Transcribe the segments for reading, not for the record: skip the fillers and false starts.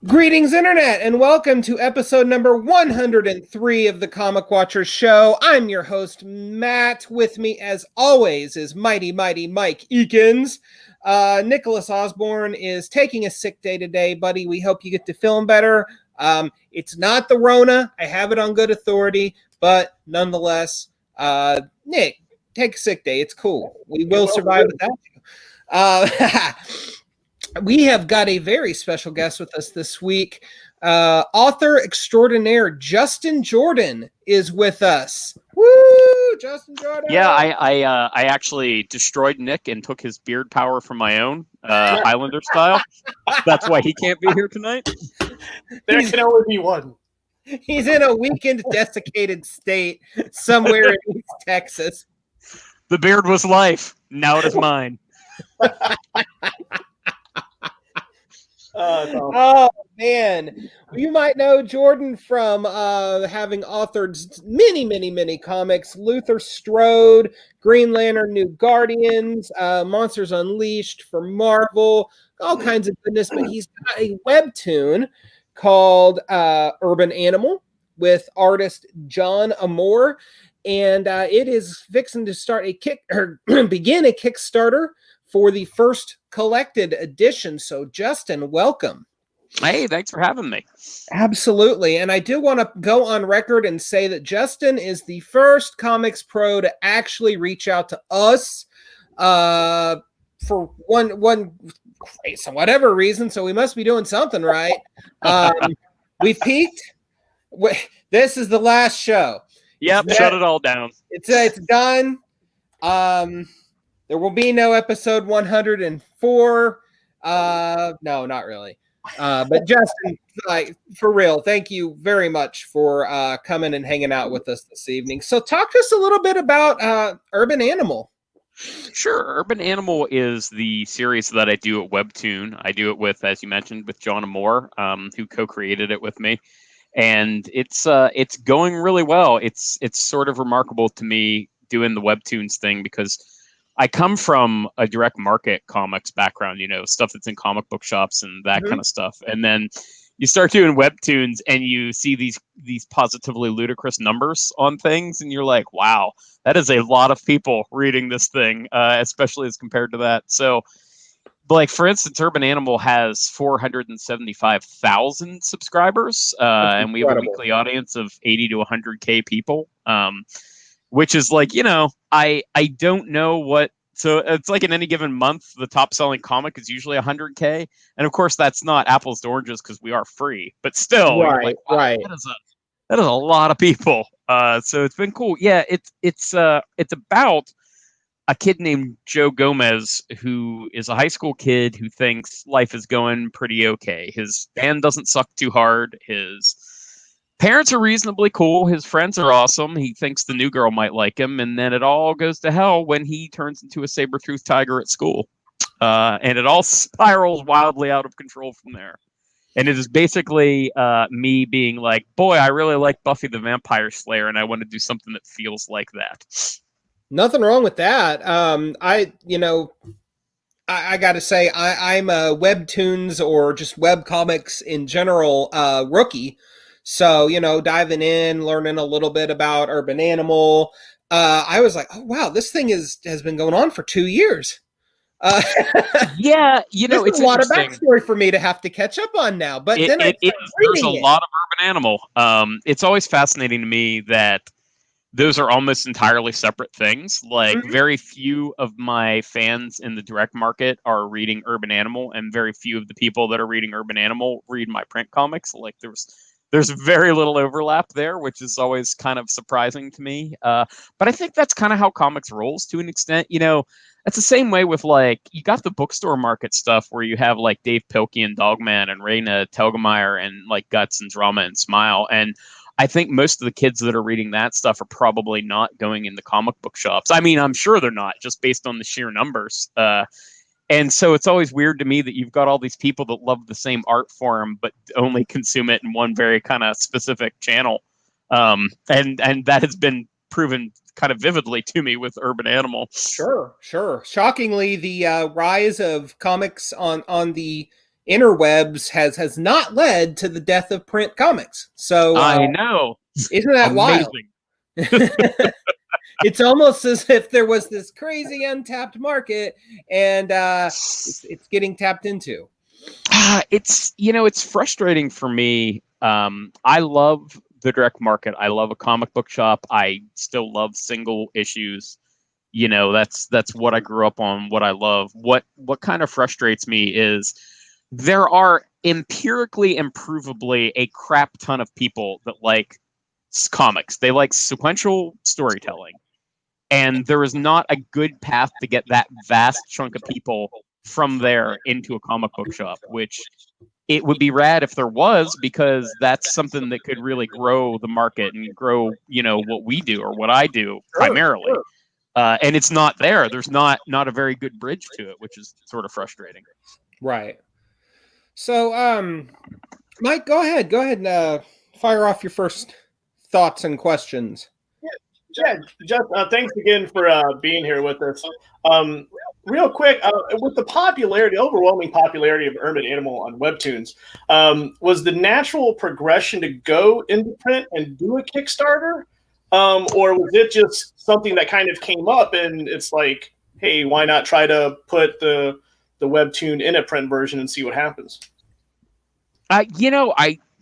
Greetings, Internet, and welcome to episode number 103 of the Comic Watchers Show. I'm your host, Matt. With me, as always, is mighty Mike Eakins. Nicholas Osborne is taking a sick day today, buddy. We hope you get to feeling better. It's not the Rona. I have it on good authority, but nonetheless, Nick, take a sick day. It's cool. We will survive without you. We have got a very special guest with us this week. Author extraordinaire Justin Jordan is with us. Woo, Justin Jordan! Yeah, I actually destroyed Nick and took his beard power from my own, Highlander style. That's why he can't be here tonight. There can only be one. He's in a weekend desiccated state somewhere in East Texas. The beard was life. Now it is mine. Oh man, you might know Jordan from having authored many comics: Luther Strode, Green Lantern, New Guardians, Monsters Unleashed for Marvel, all kinds of goodness. But he's got a webtoon called Urban Animal with artist John Amore, and it is fixing to start begin a Kickstarter for the first collected edition. So Justin, welcome. Hey, thanks for having me. Absolutely. And I do want to go on record and say that Justin is the first comics pro to actually reach out to us for one whatever reason. So we must be doing something right. We've peaked. This is the last show. Yep, shut it all down. It's done. There will be no episode 104. No, not really. But Justin, for real, thank you very much for coming and hanging out with us this evening. So talk to us a little bit about Urban Animal. Sure. Urban Animal is the series that I do at Webtoon. I do it with, as you mentioned, with John Amore, who co-created it with me. And it's going really well. It's sort of remarkable to me doing the Webtoons thing because I come from a direct market comics background, stuff that's in comic book shops and that kind of stuff. And then you start doing webtoons and you see these positively ludicrous numbers on things. And you're like, wow, that is a lot of people reading this thing, especially as compared to that. So, like, for instance, Urban Animal has 475,000 subscribers. And we have a weekly audience of 80 to 100K people. Which is like, I don't know what, so it's like in any given month, the top selling comic is usually 100K. And of course, that's not apples to oranges because we are free, but still, right. That is a lot of people. So it's been cool. Yeah, it's about a kid named Joe Gomez, who is a high school kid who thinks life is going pretty okay. His band doesn't suck too hard. His parents are reasonably cool. His friends are awesome. He thinks the new girl might like him. And then it all goes to hell when he turns into a saber-toothed tiger at school. And it all spirals wildly out of control from there. And it is basically me being like, boy, I really like Buffy the Vampire Slayer, and I want to do something that feels like that. Nothing wrong with that. I got to say, I'm a webtoons or just web comics in general rookie. So, diving in, learning a little bit about Urban Animal, I was like, oh, wow, this thing has been going on for 2 years. Yeah, it's a lot of backstory for me to have to catch up on now. But there's a lot of Urban Animal. It's always fascinating to me that those are almost entirely separate things. Like, very few of my fans in the direct market are reading Urban Animal, and very few of the people that are reading Urban Animal read my print comics. Like, there's very little overlap there, which is always kind of surprising to me. But I think that's kind of how comics rolls to an extent. It's the same way with, like, you got the bookstore market stuff where you have, like, Dave Pilkey and Dogman and Raina Telgemeier and, like, Guts and Drama and Smile. And I think most of the kids that are reading that stuff are probably not going in the comic book shops. I mean, I'm sure they're not, just based on the sheer numbers. And so it's always weird to me that you've got all these people that love the same art form, but only consume it in one very kind of specific channel. And that has been proven kind of vividly to me with Urban Animal. Sure. Shockingly, the rise of comics on the interwebs has not led to the death of print comics. So I know. Isn't that amazing? Wild? It's almost as if there was this crazy untapped market, and it's getting tapped into. It's frustrating for me. I love the direct market. I love a comic book shop. I still love single issues. That's what I grew up on, what I love. What kind of frustrates me is there are empirically and provably a crap ton of people that like comics. They like sequential storytelling. And there is not a good path to get that vast chunk of people from there into a comic book shop, which it would be rad if there was, because that's something that could really grow the market and grow, what we do or what I do primarily. Sure. And it's not there. There's not a very good bridge to it, which is sort of frustrating. Right. So, Mike, go ahead and fire off your first thoughts and questions. Yeah, just thanks again for being here with us. Real quick, with the overwhelming popularity of Urban Animal on Webtoons, was the natural progression to go into print and do a Kickstarter? Or was it just something that kind of came up and it's like, hey, why not try to put the Webtoon in a print version and see what happens?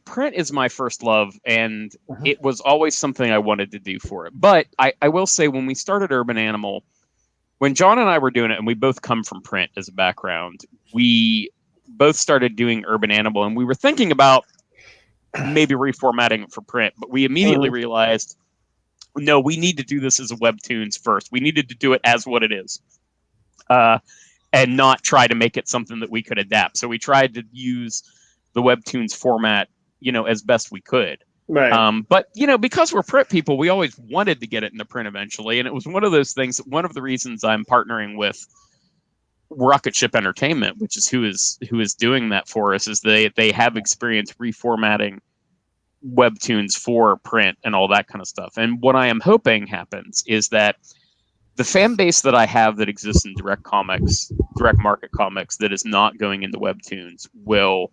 Print is my first love, and it was always something I wanted to do for it. But I will say, when we started Urban Animal, when John and I were doing it, and we both come from print as a background, we both started doing Urban Animal, and we were thinking about maybe reformatting it for print, but we immediately realized, no, we need to do this as a Webtoons first. We needed to do it as what it is, and not try to make it something that we could adapt. So we tried to use the Webtoons format, as best we could. Right. But, because we're print people, we always wanted to get it into print eventually. And it was one of those things, one of the reasons I'm partnering with Rocket Ship Entertainment, which is who is doing that for us, is they have experience reformatting Webtoons for print and all that kind of stuff. And what I am hoping happens is that the fan base that I have that exists in direct market comics that is not going into Webtoons will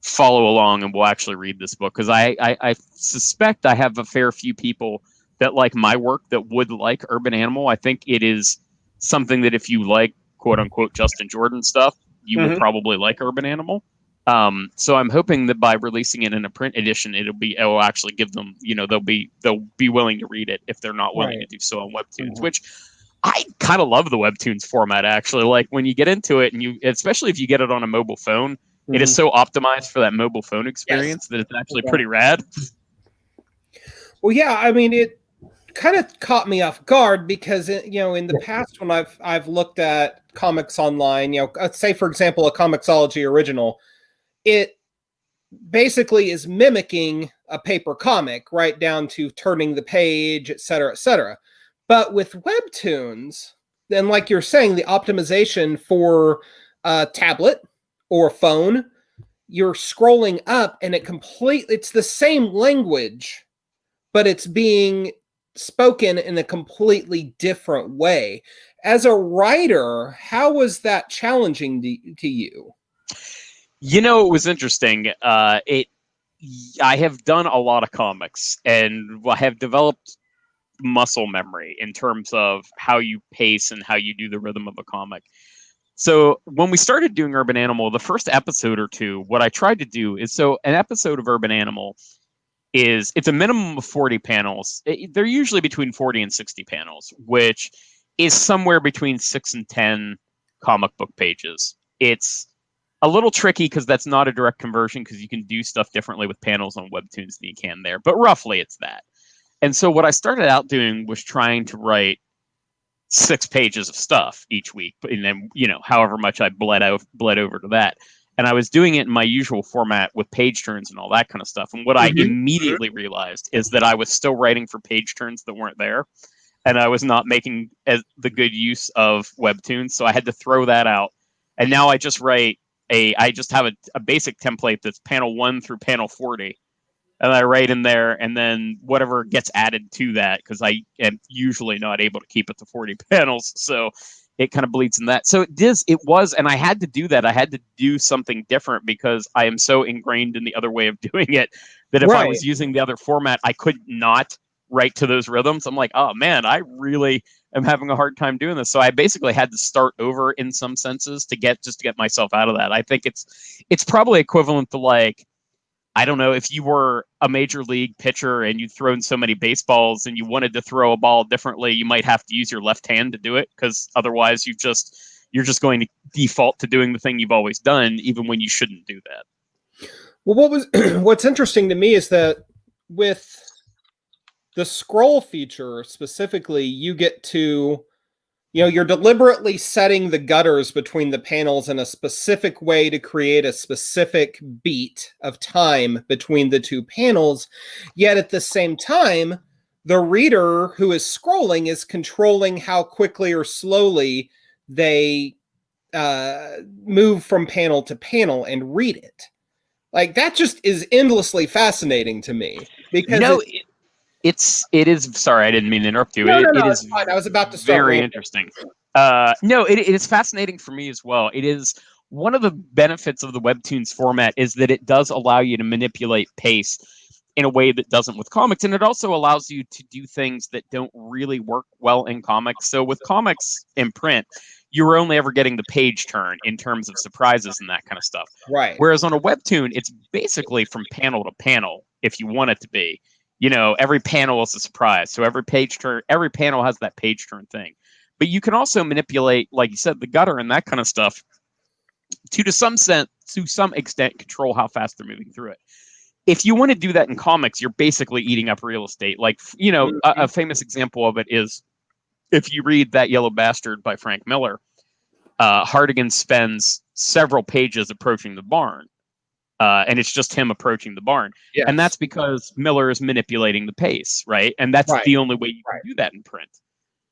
follow along and will actually read this book, because I suspect I have a fair few people that like my work that would like Urban Animal. I think it is something that if you like quote unquote Justin Jordan stuff, you will probably like Urban Animal. So I'm hoping that by releasing it in a print edition, it will actually give them, they'll be willing to read it if they're not willing to do so on Webtoons, which I kind of love the Webtoons format, actually. Like, when you get into it, and especially if you get it on a mobile phone, it is so optimized for that mobile phone experience that it's actually pretty rad. Well, yeah, I mean, it kind of caught me off guard because, in the past when I've looked at comics online, say, for example, a Comixology original, it basically is mimicking a paper comic right down to turning the page, et cetera, et cetera. But with Webtoons, then, like you're saying, the optimization for a tablet or phone, you're scrolling up and it's the same language, but it's being spoken in a completely different way. As a writer, how was that challenging to you? It was interesting. I have done a lot of comics, and I have developed muscle memory in terms of how you pace and how you do the rhythm of a comic. So when we started doing Urban Animal, the first episode or two, what I tried to do is, so an episode of Urban Animal it's a minimum of 40 panels. They're usually between 40 and 60 panels, which is somewhere between 6 and 10 comic book pages. It's a little tricky because that's not a direct conversion, because you can do stuff differently with panels on Webtoons than you can there. But roughly it's that. And so what I started out doing was trying to write 6 pages of stuff each week, and then however much I bled over to that, and I was doing it in my usual format with page turns and all that kind of stuff. And what I immediately realized is that I was still writing for page turns that weren't there, and I was not making the good use of Webtoons, so I had to throw that out. And now I just I just have a basic template that's panel 1 through panel 40. And I write in there, and then whatever gets added to that, because I am usually not able to keep it to 40 panels. So it kind of bleeds in that. So it was, and I had to do that. I had to do something different because I am so ingrained in the other way of doing it that if I was using the other format, I could not write to those rhythms. I'm like, oh man, I really am having a hard time doing this. So I basically had to start over in some senses to get myself out of that. I think it's probably equivalent to, like, I don't know, if you were a major league pitcher and you'd thrown so many baseballs and you wanted to throw a ball differently, you might have to use your left hand to do it, because otherwise you're just going to default to doing the thing you've always done, even when you shouldn't do that. Well, what's interesting to me is that with the scroll feature specifically, you get to, you're deliberately setting the gutters between the panels in a specific way to create a specific beat of time between the two panels. Yet at the same time, the reader who is scrolling is controlling how quickly or slowly they move from panel to panel and read it. Like, that just is endlessly fascinating to me, because it is. Sorry, I didn't mean to interrupt you. No, it is fine. I was about to start. Very interesting. No, it is fascinating for me as well. It is one of the benefits of the Webtoons format is that it does allow you to manipulate pace in a way that doesn't with comics, and it also allows you to do things that don't really work well in comics. So with comics in print, you're only ever getting the page turn in terms of surprises and that kind of stuff. Right. Whereas on a Webtoon, it's basically from panel to panel, if you want it to be. Every panel is a surprise. So every panel has that page turn thing. But you can also manipulate, like you said, the gutter and that kind of stuff to some extent control how fast they're moving through it. If you want to do that in comics, you're basically eating up real estate. Like, a famous example of it is, if you read That Yellow Bastard by Frank Miller, Hardigan spends several pages approaching the barn. And it's just him approaching the barn. Yes. And that's because Miller is manipulating the pace, right? And that's the only way you can do that in print.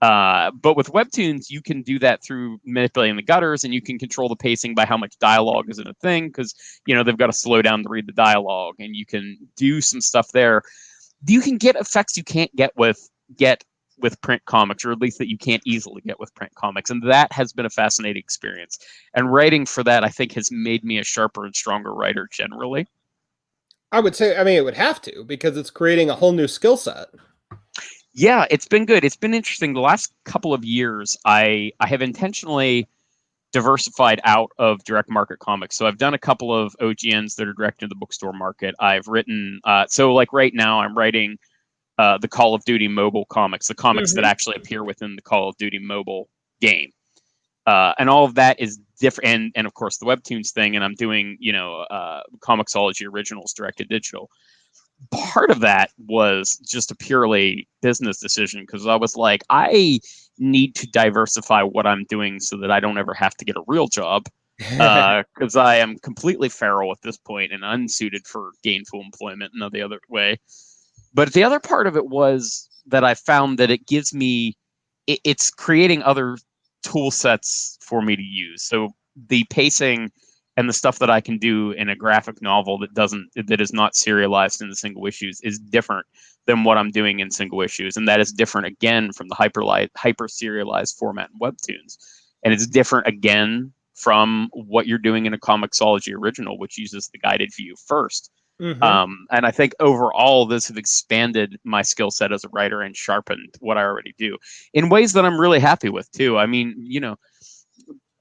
But with Webtoons, you can do that through manipulating the gutters, and you can control the pacing by how much dialogue is in a thing, because, they've got to slow down to read the dialogue, and you can do some stuff there. You can get effects you can't get with print comics, or at least that you can't easily get with print comics. And that has been a fascinating experience. And writing for that, I think, has made me a sharper and stronger writer generally. I would say, it would have to, because it's creating a whole new skill set. Yeah, it's been good. It's been interesting. The last couple of years, I have intentionally diversified out of direct market comics. So I've done a couple of OGNs that are direct to the bookstore market. I've written, so like right now I'm writing the Call of Duty mobile comics, the comics that actually appear within the Call of Duty mobile game. And all of that is different. And of course the Webtoons thing, and I'm doing, Comixology Originals direct to digital. Part of that was just a purely business decision, because I was like, I need to diversify what I'm doing so that I don't ever have to get a real job, because I am completely feral at this point and unsuited for gainful employment in the other way. But the other part of it was that I found that it gives me, it's creating other tool sets for me to use. So the pacing and the stuff that I can do in a graphic novel that is not serialized in the single issues is different than what I'm doing in single issues. And that is different again from the hyper serialized format in Webtoons. And it's different again from what you're doing in a Comixology original, which uses the guided view first. And I think overall this has expanded my skill set as a writer and sharpened what I already do in ways that I'm really happy with too. I mean,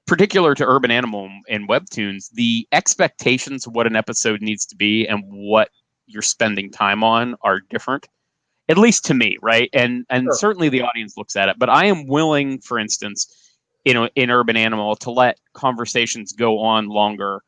particular to Urban Animal and Webtoons, the expectations of what an episode needs to be and what you're spending time on are different, at least to me, right? And certainly the audience looks at it. But I am willing, for instance, in Urban Animal, to let conversations go on longer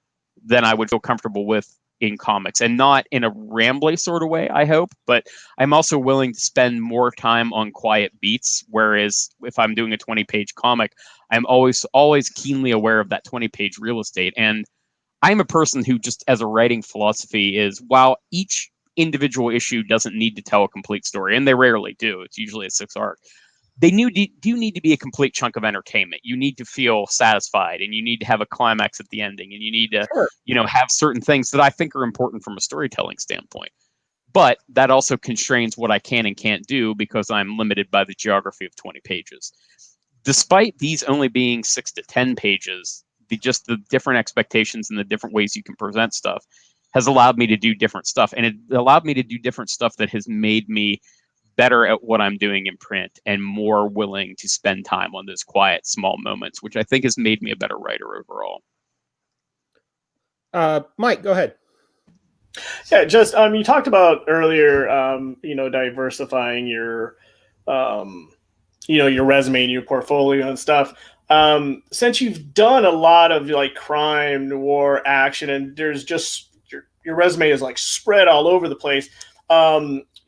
than I would feel comfortable with in comics, and not in a rambly sort of way, I hope, but I'm also willing to spend more time on quiet beats. Whereas if I'm doing a 20-page comic, I'm always keenly aware of that 20-page real estate. And I'm a person who, just as a writing philosophy, is while each individual issue doesn't need to tell a complete story, and they rarely do, it's usually a 6-arc, they do need to be a complete chunk of entertainment. You need to feel satisfied, and you need to have a climax at the ending, and you need to, have certain things that I think are important from a storytelling standpoint. But that also constrains what I can and can't do, because I'm limited by the geography of 20 pages. despite these only being 6 to 10 pages, the different expectations and the different ways you can present stuff has allowed me to do different stuff. And it allowed me to do different stuff that has made me better at what I'm doing in print and more willing to spend time on those quiet, small moments, which I think has made me a better writer overall. Mike, go ahead. Yeah, just you talked about earlier, diversifying your, your resume and your portfolio and stuff. Since you've done a lot of like crime, noir, action, and there's just your resume is like spread all over the place.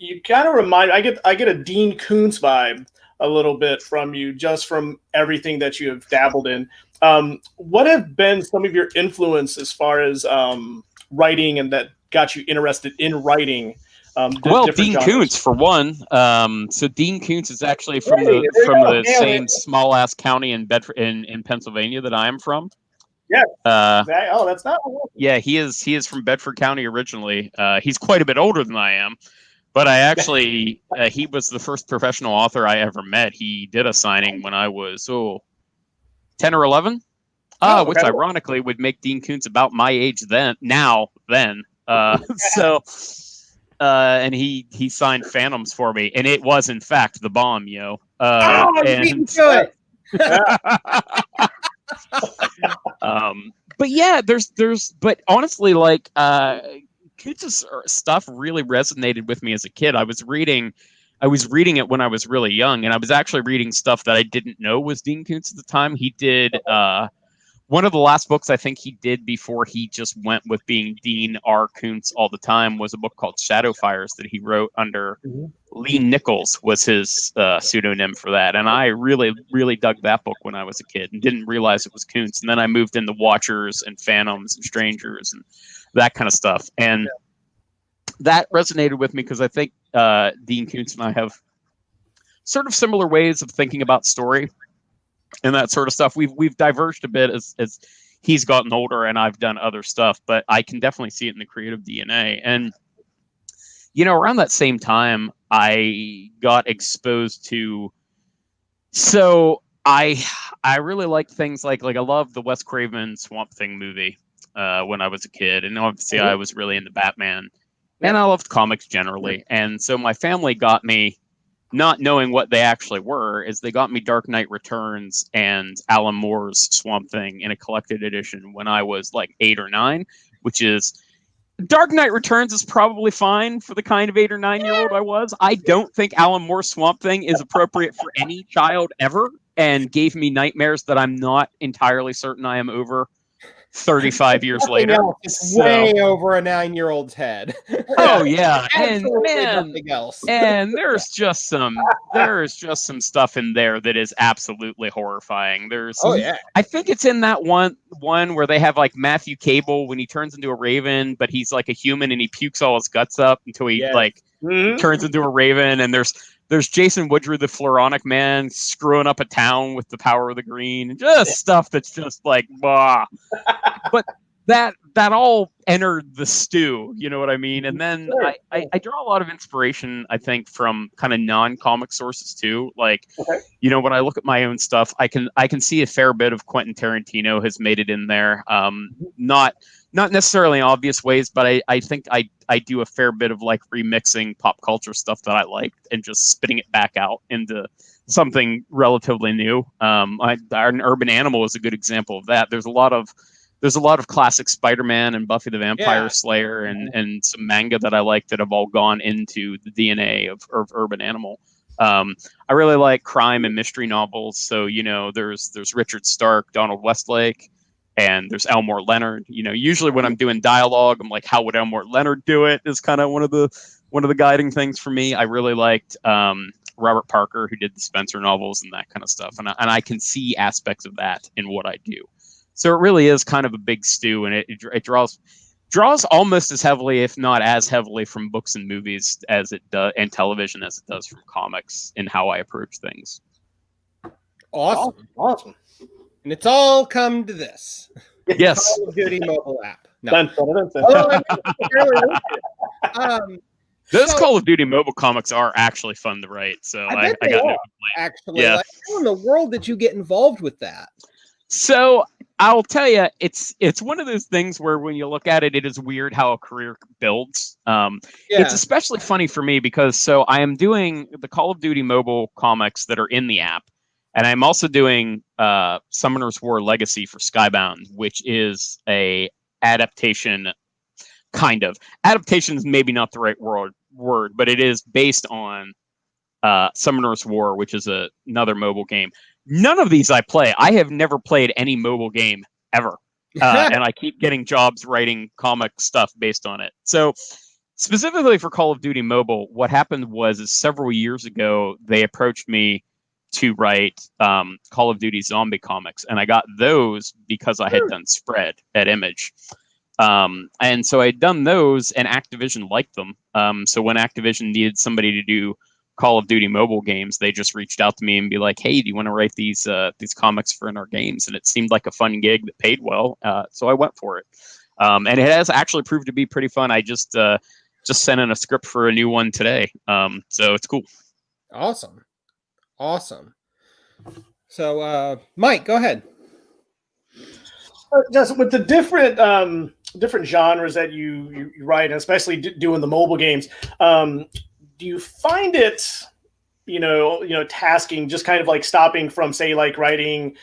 You kind of remind I get a Dean Koontz vibe a little bit from you, just from everything that you have dabbled in. What have been some of your influence as far as writing and that got you interested in writing? Dean Koontz for one. So Dean Koontz is actually from the same small ass county in Bedford in Pennsylvania that I am from. Yeah. That's not. Yeah, he is from Bedford County originally. He's quite a bit older than I am, but I actually he was the first professional author I ever met. He did a signing when I was 10 or 11. Which ironically would make Dean Koontz about my age then. And he signed Phantoms for me, and it was in fact The Bomb, yo. Good. But yeah, but honestly, like Koontz's stuff really resonated with me as a kid. I was reading it when I was really young, and I was actually reading stuff that I didn't know was Dean Koontz at the time. He did one of the last books I think he did before he just went with being Dean R. Koontz all the time was a book called Shadow Fires that he wrote under Lee Nichols was his pseudonym for that. And I really, really dug that book when I was a kid and didn't realize it was Koontz. And then I moved into Watchers and Phantoms and Strangers and that kind of stuff. And that resonated with me because I think Dean Koontz and I have sort of similar ways of thinking about story and that sort of stuff. We've diverged a bit as he's gotten older and I've done other stuff, but I can definitely see it in the creative DNA. And, around that same time, I got exposed to, so I really liked things like I love the Wes Craven Swamp Thing movie when I was a kid. And obviously I was really into Batman and I loved comics generally. And so my family got me, not knowing what they actually were, is they got me Dark Knight Returns and Alan Moore's Swamp Thing in a collected edition when I was like 8 or 9, which is Dark Knight Returns is probably fine for the kind of 8 or 9-year-old I was. I don't think Alan Moore's Swamp Thing is appropriate for any child ever and gave me nightmares that I'm not entirely certain I am over 35 years later. It's way over a 9-year-old's head. Oh yeah, and nothing else. And there's just some stuff in there that is absolutely horrifying. I think it's in that one where they have like Matthew Cable when he turns into a raven, but he's like a human and he pukes all his guts up until he turns into a raven. And there's Jason Woodrue, the Floronic Man, screwing up a town with the power of the green. Just stuff that's just like, bah. But that all entered the stew, you know what I mean? And then I draw a lot of inspiration, I think, from kind of non-comic sources too. Like, when I look at my own stuff, I can see a fair bit of Quentin Tarantino has made it in there. Not necessarily in obvious ways, but I think I do a fair bit of like remixing pop culture stuff that I liked and just spitting it back out into something relatively new. An Urban Animal is a good example of that. There's a lot of classic Spider-Man and Buffy the Vampire Slayer and some manga that I like that have all gone into the DNA of Urban Animal. I really like crime and mystery novels. So, there's Richard Stark, Donald Westlake, and there's Elmore Leonard. Usually when I'm doing dialogue, I'm like, how would Elmore Leonard do it? Is kind of one of the guiding things for me. I really liked Robert Parker, who did the Spencer novels and that kind of stuff. And I can see aspects of that in what I do. So it really is kind of a big stew, and it draws almost as heavily, if not as heavily, from books and movies as it does, and television as it does from comics in how I approach things. Awesome. And it's all come to this. Yes. Call of Duty mobile app. No. Those Call of Duty mobile comics are actually fun to write, so I got no complaint. Actually, yeah. Like, how in the world did you get involved with that? So I'll tell you, it's one of those things where when you look at it, it is weird how a career builds. It's especially funny for me because I am doing the Call of Duty mobile comics that are in the app, and I'm also doing Summoner's War Legacy for Skybound, which is a adaptation. Kind of. Adaptation is maybe not the right word, but it is based on Summoner's War, which is another mobile game. None of these I play. I have never played any mobile game ever. And I keep getting jobs writing comic stuff based on it. So specifically for Call of Duty Mobile, what happened was several years ago, they approached me to write Call of Duty zombie comics. And I got those because I had done Spread at Image. And so I'd done those, and Activision liked them. So when Activision needed somebody to do Call of Duty mobile games, they just reached out to me and be like, "Hey, do you want to write these comics for in our games?" And it seemed like a fun gig that paid well, so I went for it. And it has actually proved to be pretty fun. I just sent in a script for a new one today, so it's cool. Awesome. So, Mike, go ahead. Just with the different genres that you write, especially doing the mobile games, do you find it, tasking, just kind of like stopping from, say, like writing,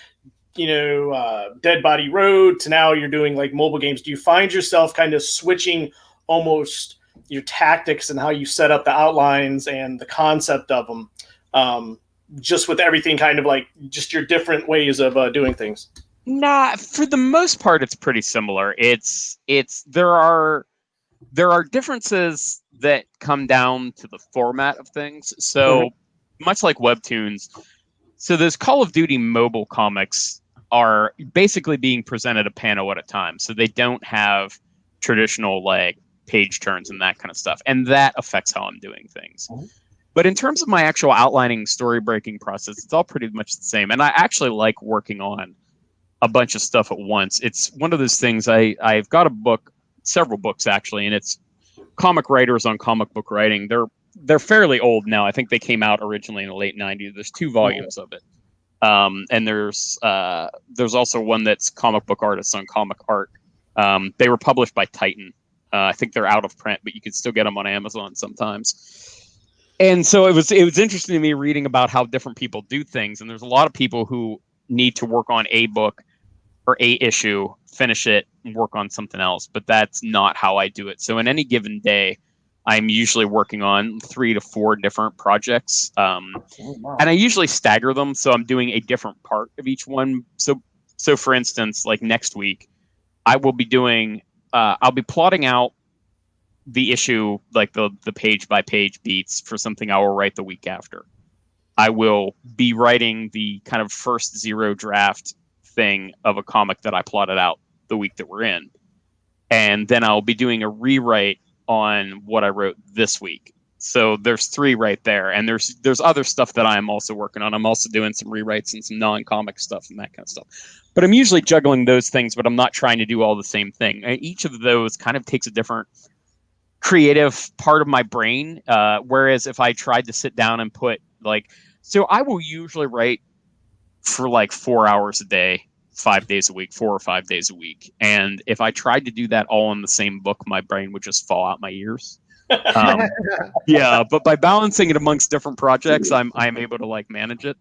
Dead Body Road to now you're doing like mobile games? Do you find yourself kind of switching almost your tactics and how you set up the outlines and the concept of them, just with everything kind of like just your different ways of doing things? Nah, for the most part, it's pretty similar. There are differences that come down to the format of things. So much like Webtoons, so those Call of Duty mobile comics are basically being presented a panel at a time. So they don't have traditional like page turns and that kind of stuff. And that affects how I'm doing things. But in terms of my actual outlining story breaking process, it's all pretty much the same. And I actually like working on a bunch of stuff at once. It's one of those things. I've got a book, several books actually, and it's comic writers on comic book writing. They're fairly old now. I think they came out originally in the late 90s. There's 2 volumes of it. And there's also one that's comic book artists on comic art. They were published by Titan. I think they're out of print, but you can still get them on Amazon sometimes. And so it was interesting to me reading about how different people do things. And there's a lot of people who need to work on a book or a issue, finish it, and work on something else. But that's not how I do it. So in any given day, I'm usually working on 3 to 4 different projects. And I usually stagger them. So I'm doing a different part of each one. So for instance, like next week, I will be doing, I'll be plotting out the issue, like the page by page beats for something I will write the week after. I will be writing the kind of first 0 draft thing of a comic that I plotted out the week that we're in. And then I'll be doing a rewrite on what I wrote this week. So there's 3 right there. And there's other stuff that I'm also working on. I'm also doing some rewrites and some non-comic stuff and that kind of stuff. But I'm usually juggling those things, but I'm not trying to do all the same thing. Each of those kind of takes a different creative part of my brain. Whereas if I tried to sit down and put so I will usually write for like 4 hours a day, 5 days a week, 4 or 5 days a week. And if I tried to do that all in the same book, my brain would just fall out my ears. Yeah, but by balancing it amongst different projects, I'm able to like manage it.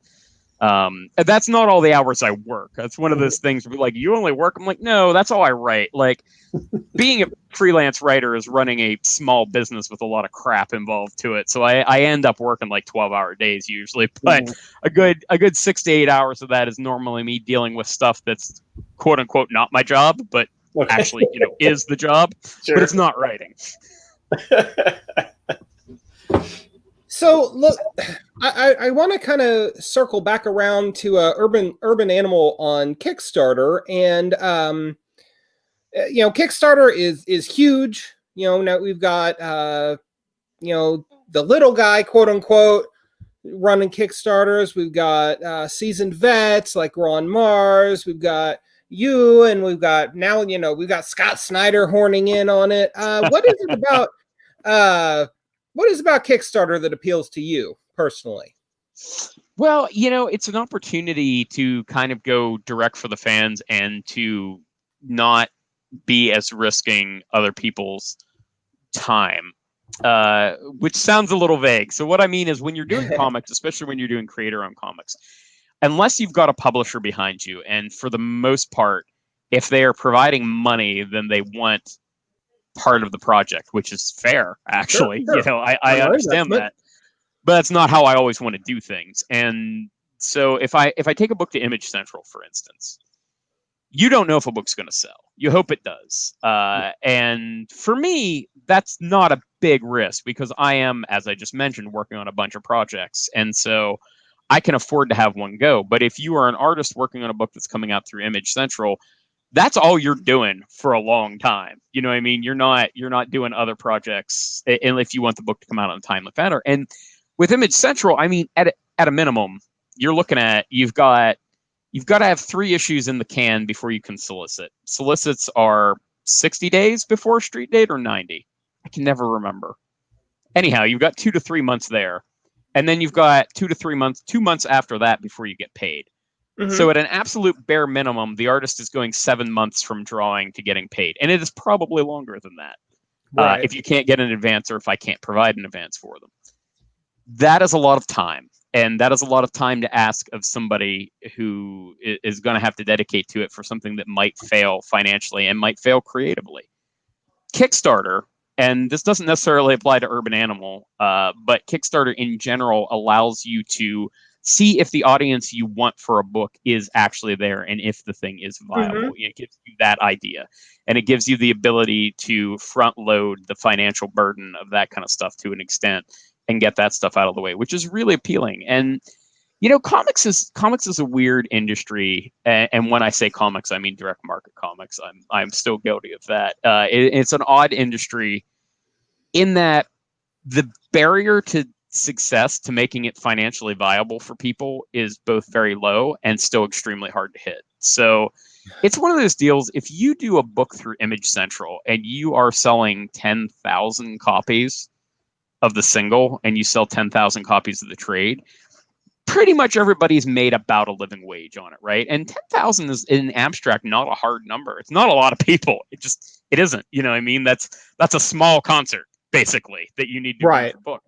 And that's not all the hours I work. That's one of those things where like, you only work. I'm like, no, that's all I write. Like being a freelance writer is running a small business with a lot of crap involved to it. So I end up working like 12-hour days usually, but a good 6 to 8 hours of that is normally me dealing with stuff that's quote unquote not my job, but actually, is the job, but it's not writing. So look, I want to kind of circle back around to Urban Animal on Kickstarter, and Kickstarter is huge. Now we've got the little guy, quote unquote, running Kickstarters. We've got seasoned vets like Ron Mars. We've got you, and we've got we've got Scott Snyder horning in on it. What is it about What is about Kickstarter that appeals to you personally? Well, you know, it's an opportunity to kind of go direct for the fans and to not be as risking other people's time, which sounds a little vague. So what I mean is when you're doing comics, especially when you're doing creator-owned comics, unless you've got a publisher behind you, and for the most part, if they are providing money, then they want part of the project, which is fair, actually. Sure. You know, I understand that. But that's not how I always want to do things. And so if I take a book to Image Central, for instance, you don't know if a book's going to sell. You hope it does. And for me, that's not a big risk because I am, as I just mentioned, working on a bunch of projects. And so I can afford to have one go. But if you are an artist working on a book that's coming out through Image Central, that's all you're doing for a long time. You know what I mean? You're not doing other projects if you want the book to come out on a timely manner. And with Image Central, I mean, at a minimum, you're looking at you've got to have 3 issues in the can before you can solicit. Solicits are 60 days before street date or 90. I can never remember. Anyhow, you've got 2 to 3 months there, and then you've got 2 to 3 months, 2 months after that before you get paid. Mm-hmm. So at an absolute bare minimum, the artist is going 7 months from drawing to getting paid, and it is probably longer than that. Right. If you can't get an advance or if I can't provide an advance for them. That is a lot of time, and that is a lot of time to ask of somebody who is going to have to dedicate to it for something that might fail financially and might fail creatively. Kickstarter, and this doesn't necessarily apply to Urban Animal, but Kickstarter in general allows you to see if the audience you want for a book is actually there and if the thing is viable. Mm-hmm. It gives you that idea, and it gives you the ability to front load the financial burden of that kind of stuff to an extent and get that stuff out of the way, which is really appealing. And, you know, comics is a weird industry. And when I say comics, I mean direct market comics. I'm still guilty of that. It's an odd industry in that the barrier to success to making it financially viable for people is both very low and still extremely hard to hit. So it's one of those deals. If you do a book through Image Central and you are selling 10,000 copies of the single and you sell 10,000 copies of the trade, pretty much everybody's made about a living wage on it, right? And 10,000 is in abstract not a hard number. It's not a lot of people. It isn't. You know what I mean? That's a small concert basically that you need to do your book.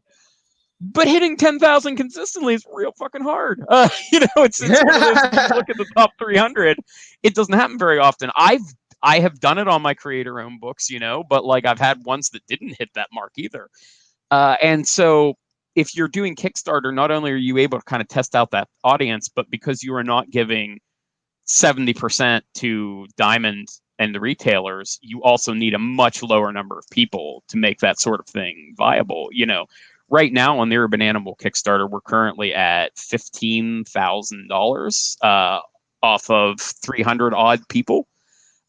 But hitting 10,000 consistently is real fucking hard. You know, it's one of those, look at the top 300. It doesn't happen very often. I have done it on my creator-owned books, you know, but like I've had ones that didn't hit that mark either. And so if you're doing Kickstarter, not only are you able to kind of test out that audience, but because you are not giving 70% to Diamond and the retailers, you also need a much lower number of people to make that sort of thing viable. You know, right now on the Urban Animal Kickstarter, we're currently at $15,000 off of 300 odd people.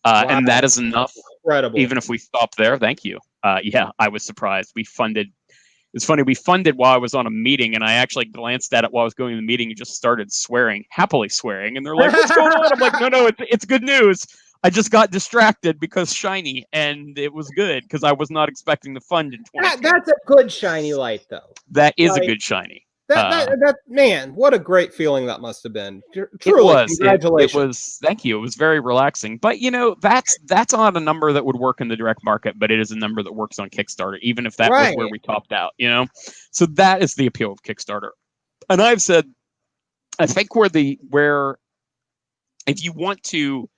Wow. And that is enough. Incredible. Even if we stop there. Thank you. Yeah, I was surprised. It's funny, we funded while I was on a meeting, and I actually glanced at it while I was going to the meeting and just started happily swearing. And they're like, what's going on? I'm like, no, it's good news. I just got distracted because shiny, and it was good because I was not expecting the fund in 2020. That's a good shiny light, though. That is a good shiny. That man, what a great feeling that must have been. Truly, it was. Congratulations. It was. Thank you. It was very relaxing. But you know, that's not a number that would work in the direct market, but it is a number that works on Kickstarter, even if that was where we topped out. You know, so that is the appeal of Kickstarter. And I've said, I think where if you want to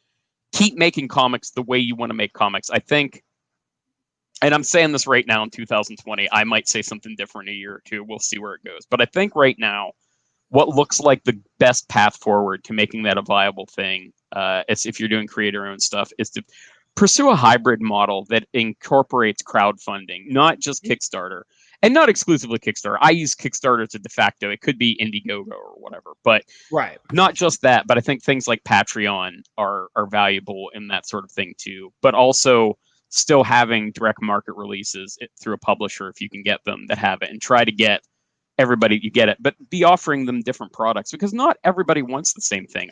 keep making comics the way you want to make comics, I think. And I'm saying this right now in 2020, I might say something different in a year or two. We'll see where it goes. But I think right now, what looks like the best path forward to making that a viable thing, as if you're doing creator-owned stuff, is to pursue a hybrid model that incorporates crowdfunding, not just Kickstarter, and not exclusively Kickstarter. I use Kickstarter as a de facto. It could be Indiegogo or whatever, but not just that. But I think things like Patreon are valuable in that sort of thing too. But also still having direct market releases through a publisher, if you can get them, that have it, and try to get everybody to get it, but be offering them different products because not everybody wants the same thing.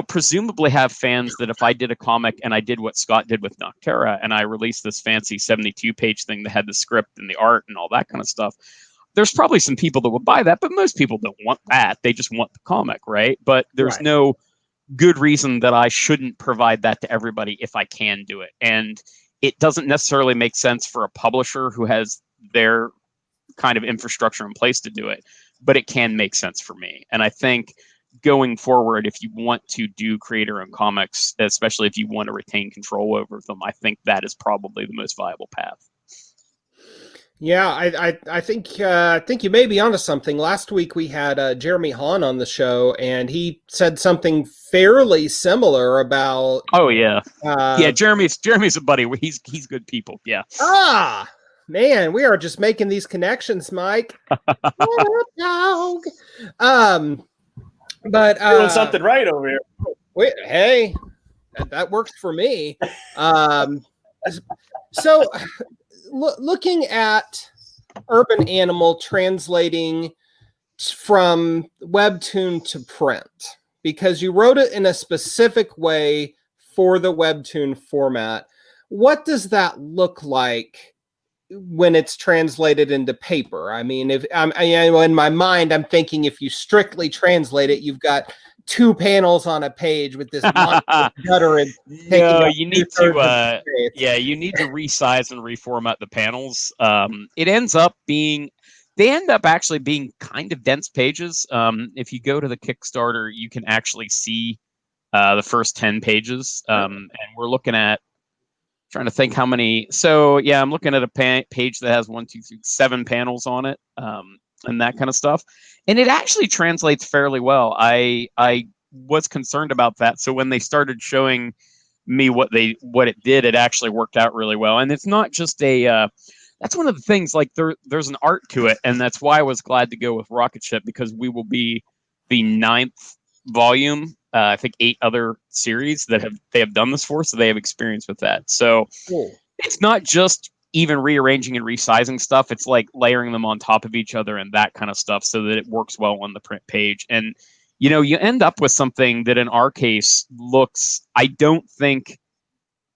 presumably have fans that if I did a comic and I did what Scott did with Noctera and I released this fancy 72-page thing that had the script and the art and all that kind of stuff, there's probably some people that would buy that, but most people don't want that. They just want the comic, right? But there's no good reason that I shouldn't provide that to everybody if I can do it. And it doesn't necessarily make sense for a publisher who has their kind of infrastructure in place to do it, but it can make sense for me. And I think going forward, if you want to do creator-owned comics, especially if you want to retain control over them, I think that is probably the most viable path. Yeah, I think you may be onto something. Last week we had Jeremy Hahn on the show, and he said something fairly similar about. Oh yeah, Jeremy's a buddy. He's good people. Yeah. Ah, man, we are just making these connections, Mike. Dog. But doing something right over here. Wait, hey, that works for me. So. Looking at Urban Animal translating from Webtoon to print, because you wrote it in a specific way for the Webtoon format, what does that look like when it's translated into paper? I mean, if in my mind, I'm thinking if you strictly translate it, you've got 2 panels on a page with this gutter and you need to resize and reformat the panels. They end up actually being kind of dense pages. If you go to the Kickstarter, you can actually see the first 10 pages. And we're looking at trying to think how many. So yeah, I'm looking at a page that has 1, 2, 3, 7 panels on it. And that kind of stuff. And it actually translates fairly well. I was concerned about that. So when they started showing me what it did, it actually worked out really well. And it's not just that's one of the things, like there's an art to it. And that's why I was glad to go with Rocket Ship, because we will be the 9th volume. I think 8 other series that they have done this for. So they have experience with that. So It's not just even rearranging and resizing stuff. It's like layering them on top of each other and that kind of stuff so that it works well on the print page. And, you end up with something that in our case looks, I don't think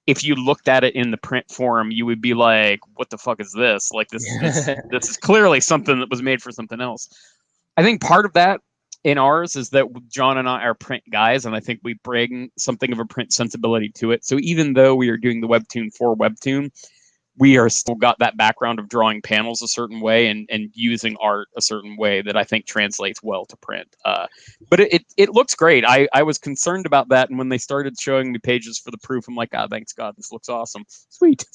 if you looked at it in the print form, you would be like, what the fuck is this? Like this is clearly something that was made for something else. I think part of that in ours is that John and I are print guys, and I think we bring something of a print sensibility to it. So even though we are doing the Webtoon for Webtoon, we are still got that background of drawing panels a certain way and using art a certain way that I think translates well to print. But it looks great. I was concerned about that. And when they started showing me pages for the proof, I'm like, thanks God, this looks awesome. Sweet.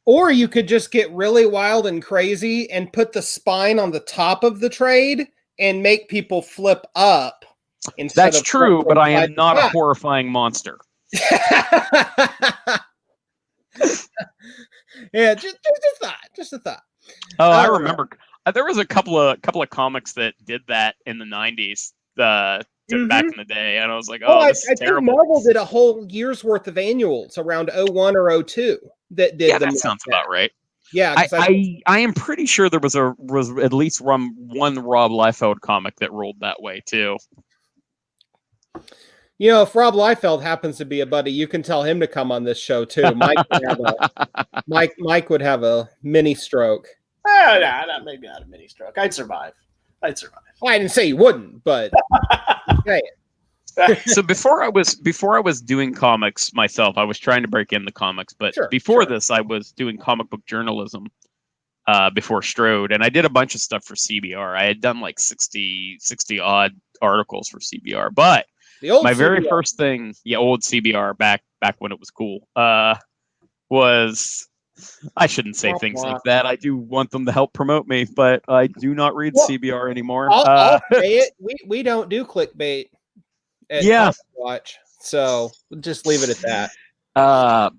Or you could just get really wild and crazy and put the spine on the top of the trade and make people flip up. That's true, but I am not a horrifying monster. Yeah, just a thought. Oh, I remember there was a couple of comics that did that in the 90s, back in the day, and I was like, this is terrible. Think Marvel did a whole year's worth of annuals around 01 or 02 that did. Yeah, that sounds about right. Yeah, I am pretty sure there was at least one Rob Liefeld comic that rolled that way too. If Rob Liefeld happens to be a buddy, you can tell him to come on this show too. Mike would have a mini stroke. Maybe not a mini stroke. I'd survive. Well, I didn't say you wouldn't, but So before I was doing comics myself, I was trying to break in the comics, but before this, I was doing comic book journalism before Strode, and I did a bunch of stuff for CBR. I had done like 60 odd articles for CBR, but my very first thing, old CBR back when it was cool, was, I shouldn't say things like that. I do want them to help promote me, but I do not read CBR anymore. I'll say it. We don't do clickbait at Watch, so we'll just leave it at that.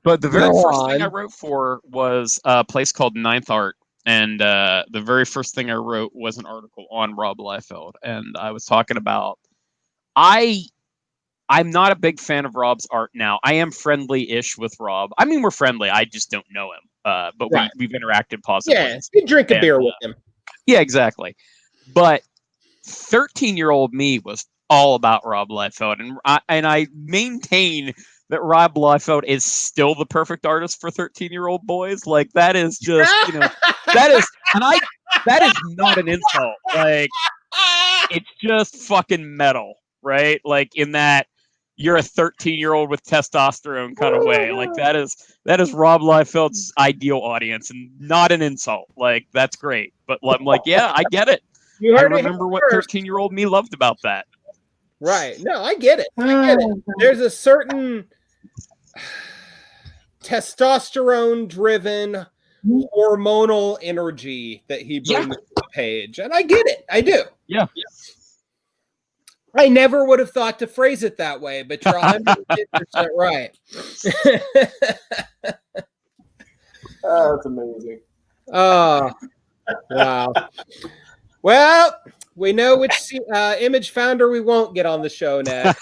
But the very first thing I wrote for was a place called Ninth Art, and the very first thing I wrote was an article on Rob Liefeld, and I was talking about I'm not a big fan of Rob's art now. I am friendly-ish with Rob. I mean, we're friendly. I just don't know him. But we've interacted positively. Yeah, you drink a beer with him. Yeah, exactly. But 13-year-old me was all about Rob Liefeld, and I maintain that Rob Liefeld is still the perfect artist for 13-year-old boys. Like, that is just, that is not an insult. Like, it's just fucking metal, right? Like, in that you're a 13-year-old with testosterone kind of way. Like, that is Rob Liefeld's ideal audience, and not an insult. Like, that's great. But I'm like, yeah, I get it. I remember what 13-year-old me loved about that. Right. No, I get it. There's a certain testosterone-driven hormonal energy that he brings to the page, and I get it. I do. Yeah. I never would have thought to phrase it that way, but you're 100% right. Oh, that's amazing. Oh, wow. Well, we know which image founder we won't get on the show next.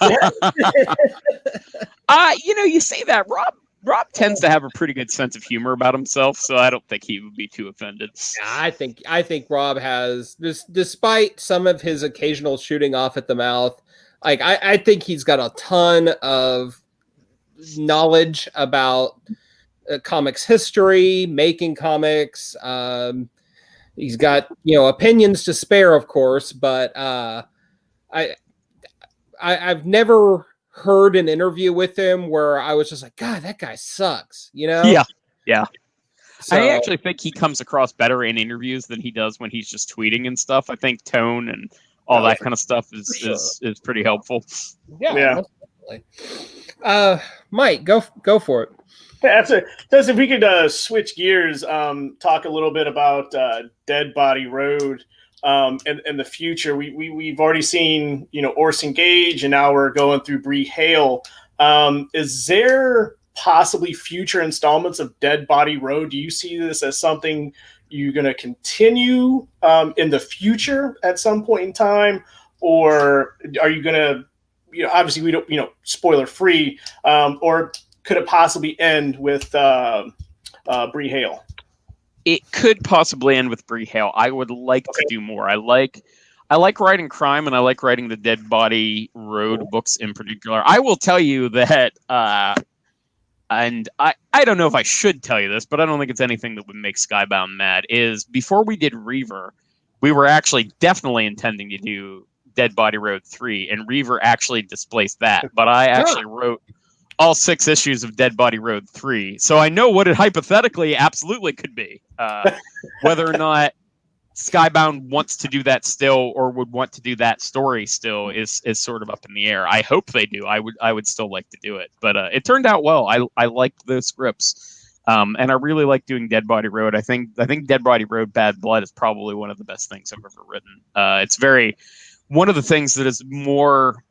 You say that Rob tends to have a pretty good sense of humor about himself, so I don't think he would be too offended. I think Rob has, despite some of his occasional shooting off at the mouth, like I think he's got a ton of knowledge about comics history, making comics. He's got opinions to spare, of course, but I've never heard an interview with him where I was just like, God, that guy sucks, Yeah. So, I actually think he comes across better in interviews than he does when he's just tweeting and stuff. I think tone and all that kind of stuff is pretty helpful. Yeah. Mike, go for it. Yeah, if we could switch gears, talk a little bit about Dead Body Road and the future. We've already seen Orson Gage, and now we're going through Bree Hale. Is there possibly future installments of Dead Body Road? Do you see this as something you're going to continue in the future at some point in time, or are you going to, obviously we don't, spoiler free, or could it possibly end with Bree Hale? It could possibly end with Bree Hale. I would like to do more. I like writing crime, and I like writing the Dead Body Road books in particular. I will tell you that, and I don't know if I should tell you this, but I don't think it's anything that would make Skybound mad, is before we did Reaver, we were actually definitely intending to do Dead Body Road 3, and Reaver actually displaced that. But I actually wrote all 6 issues of Dead Body Road 3. So I know what it hypothetically absolutely could be. Whether or not Skybound wants to do that still, or would want to do that story still, is sort of up in the air. I hope they do. I would still like to do it. But it turned out well. I liked those scripts. And I really like doing Dead Body Road. I think Dead Body Road Bad Blood is probably one of the best things I've ever written. It's one of the things that is more,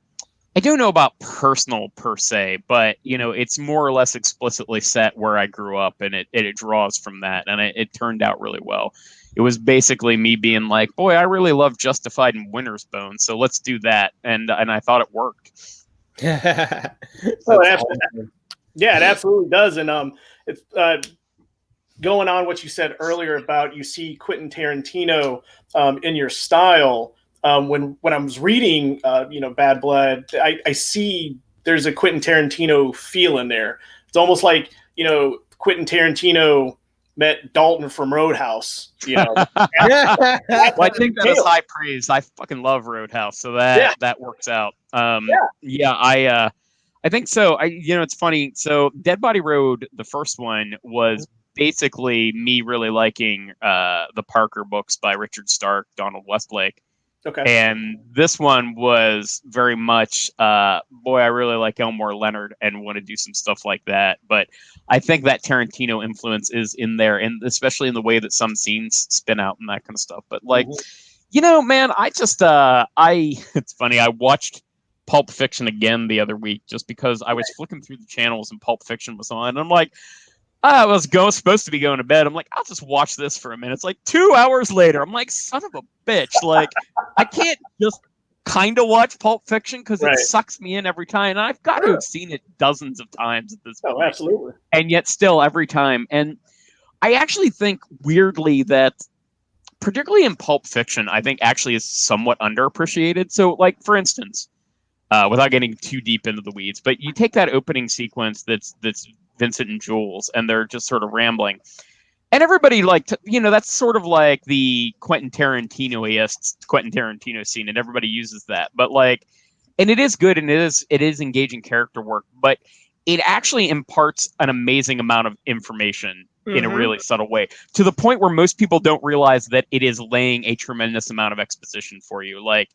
I don't know about personal per se, but it's more or less explicitly set where I grew up, and it draws from that, and it turned out really well. It was basically me being like, boy, I really love Justified and Winter's Bone, so let's do that, and I thought it worked. Yeah, it absolutely does, and it's going on what you said earlier about you see Quentin Tarantino in your style. When I was reading, Bad Blood, I see there's a Quentin Tarantino feel in there. It's almost like, Quentin Tarantino met Dalton from Roadhouse. Well, I think that is high praise. I fucking love Roadhouse, so that works out. I think so. It's funny. So Dead Body Road, the first one, was basically me really liking the Parker books by Richard Stark, Donald Westlake. Okay. And this one was very much, boy, I really like Elmore Leonard and want to do some stuff like that. But I think that Tarantino influence is in there, and especially in the way that some scenes spin out and that kind of stuff. But man, I just, it's funny. I watched Pulp Fiction again the other week just because I was flicking through the channels and Pulp Fiction was on. And I'm like, I was supposed to be going to bed. I'm like, I'll just watch this for a minute. It's like 2 hours later. I'm like, son of a bitch. Like, I can't just kind of watch Pulp Fiction because it sucks me in every time. And I've got to have seen it dozens of times at this point. Oh, absolutely. And yet still every time. And I actually think weirdly that, particularly in Pulp Fiction, I think actually is somewhat underappreciated. So, like, for instance, without getting too deep into the weeds. But you take that opening sequence that's Vincent and Jules, and they're just sort of rambling. And everybody that's sort of like the Quentin Tarantino scene, and everybody uses that. But and it is good, and it is engaging character work, but it actually imparts an amazing amount of information in a really subtle way, to the point where most people don't realize that it is laying a tremendous amount of exposition for you. Like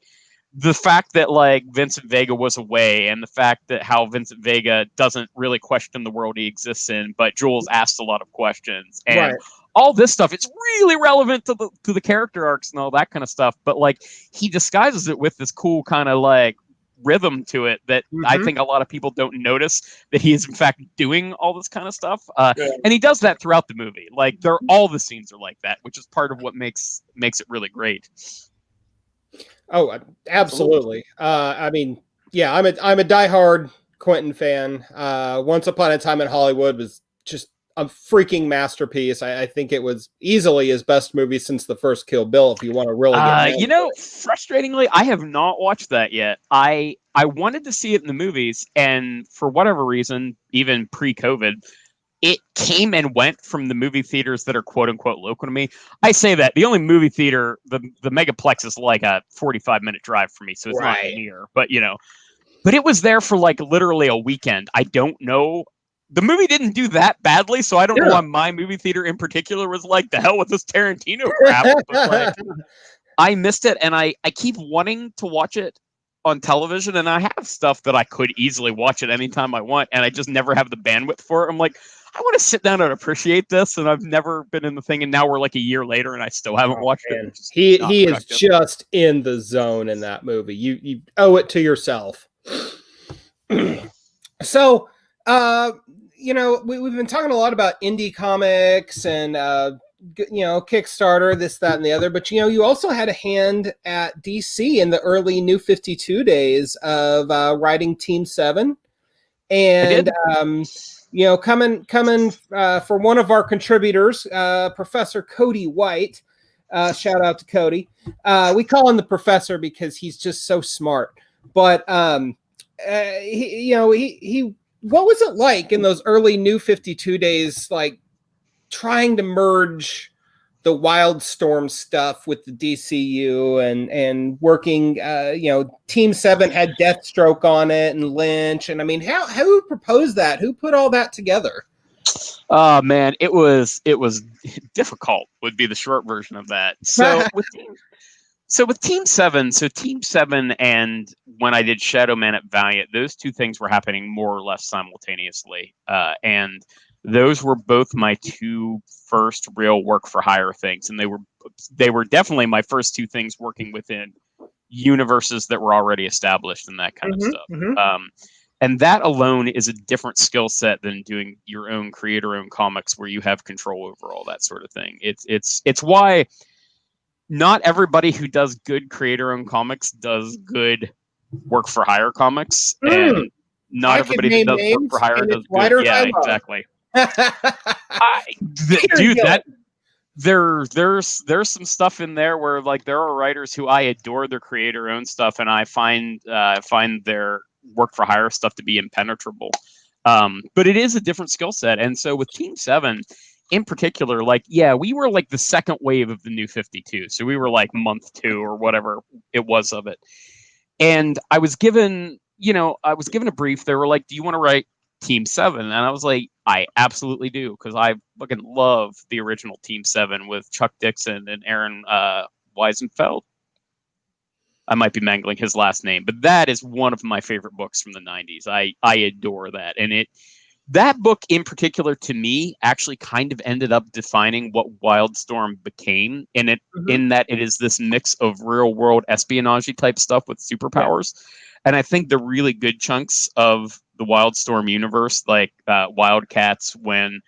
the fact that Vincent Vega was away, and the fact that how Vincent Vega doesn't really question the world he exists in, but Jules asked a lot of questions, and all this stuff, it's really relevant to the character arcs and all that kind of stuff. But he disguises it with this cool kind of rhythm to it that I think a lot of people don't notice that he is in fact doing all this kind of stuff. And he does that throughout the movie. All the scenes are like that, which is part of what makes it really great. Oh, absolutely. I mean, yeah, I'm a diehard Quentin fan. Once Upon a Time in Hollywood was just a freaking masterpiece. I think it was easily his best movie since the first Kill Bill, if you want to really get frustratingly, I have not watched that yet. I wanted to see it in the movies, and for whatever reason, even pre-COVID, it came and went from the movie theaters that are quote unquote local to me. I say that the only movie theater, the Megaplex, is like a 45-minute drive for me, so it's not near. But but it was there for literally a weekend. I don't know. The movie didn't do that badly, so I don't know why my movie theater in particular was the hell with this Tarantino crap. But I missed it, and I keep wanting to watch it on television, and I have stuff that I could easily watch at any time I want, and I just never have the bandwidth for it. I'm I want to sit down and appreciate this, and I've never been in the thing, and now we're a year later, and I still haven't watched it. He is just in the zone in that movie. You owe it to yourself. So, we've been talking a lot about indie comics and Kickstarter, this, that, and the other. But you also had a hand at DC in the early New 52 days of writing Team 7, and coming for one of our contributors, Professor Cody White. Shout out to Cody. We call him the Professor because he's just so smart. But he what was it like in those early New 52 days, trying to merge the Wildstorm stuff with the DCU and working, Team 7 had Deathstroke on it and Lynch. And I mean, who proposed that? Who put all that together? Oh man, it was difficult would be the short version of that. So with Team 7, Team 7 and when I did Shadow Man at Valiant, those two things were happening more or less simultaneously. And those were both my two first real work for hire things. And they were definitely my first two things working within universes that were already established and that kind of stuff. And that alone is a different skill set than doing your own creator-owned comics where you have control over all that sort of thing. It's why not everybody who does good creator-owned comics does good work for hire comics, and not everybody who does work for hire does good. Yeah, exactly. Dude, there's some stuff in there where there are writers who I adore their creator-owned stuff, and I find their work for hire stuff to be impenetrable. But it is a different skill set, and so with Team 7. In particular, we were the second wave of the New 52. So we were month 2 or whatever it was of it. And I was given a brief. They were do you want to write Team 7? And I was I absolutely do, because I fucking love the original Team 7 with Chuck Dixon and Aaron Weisenfeld. I might be mangling his last name, but that is one of my favorite books from the 90s. I adore that. And that book in particular, to me, actually kind of ended up defining what Wildstorm became, in that it is this mix of real world espionage type stuff with superpowers. And I think the really good chunks of the Wildstorm universe, Wildcats, when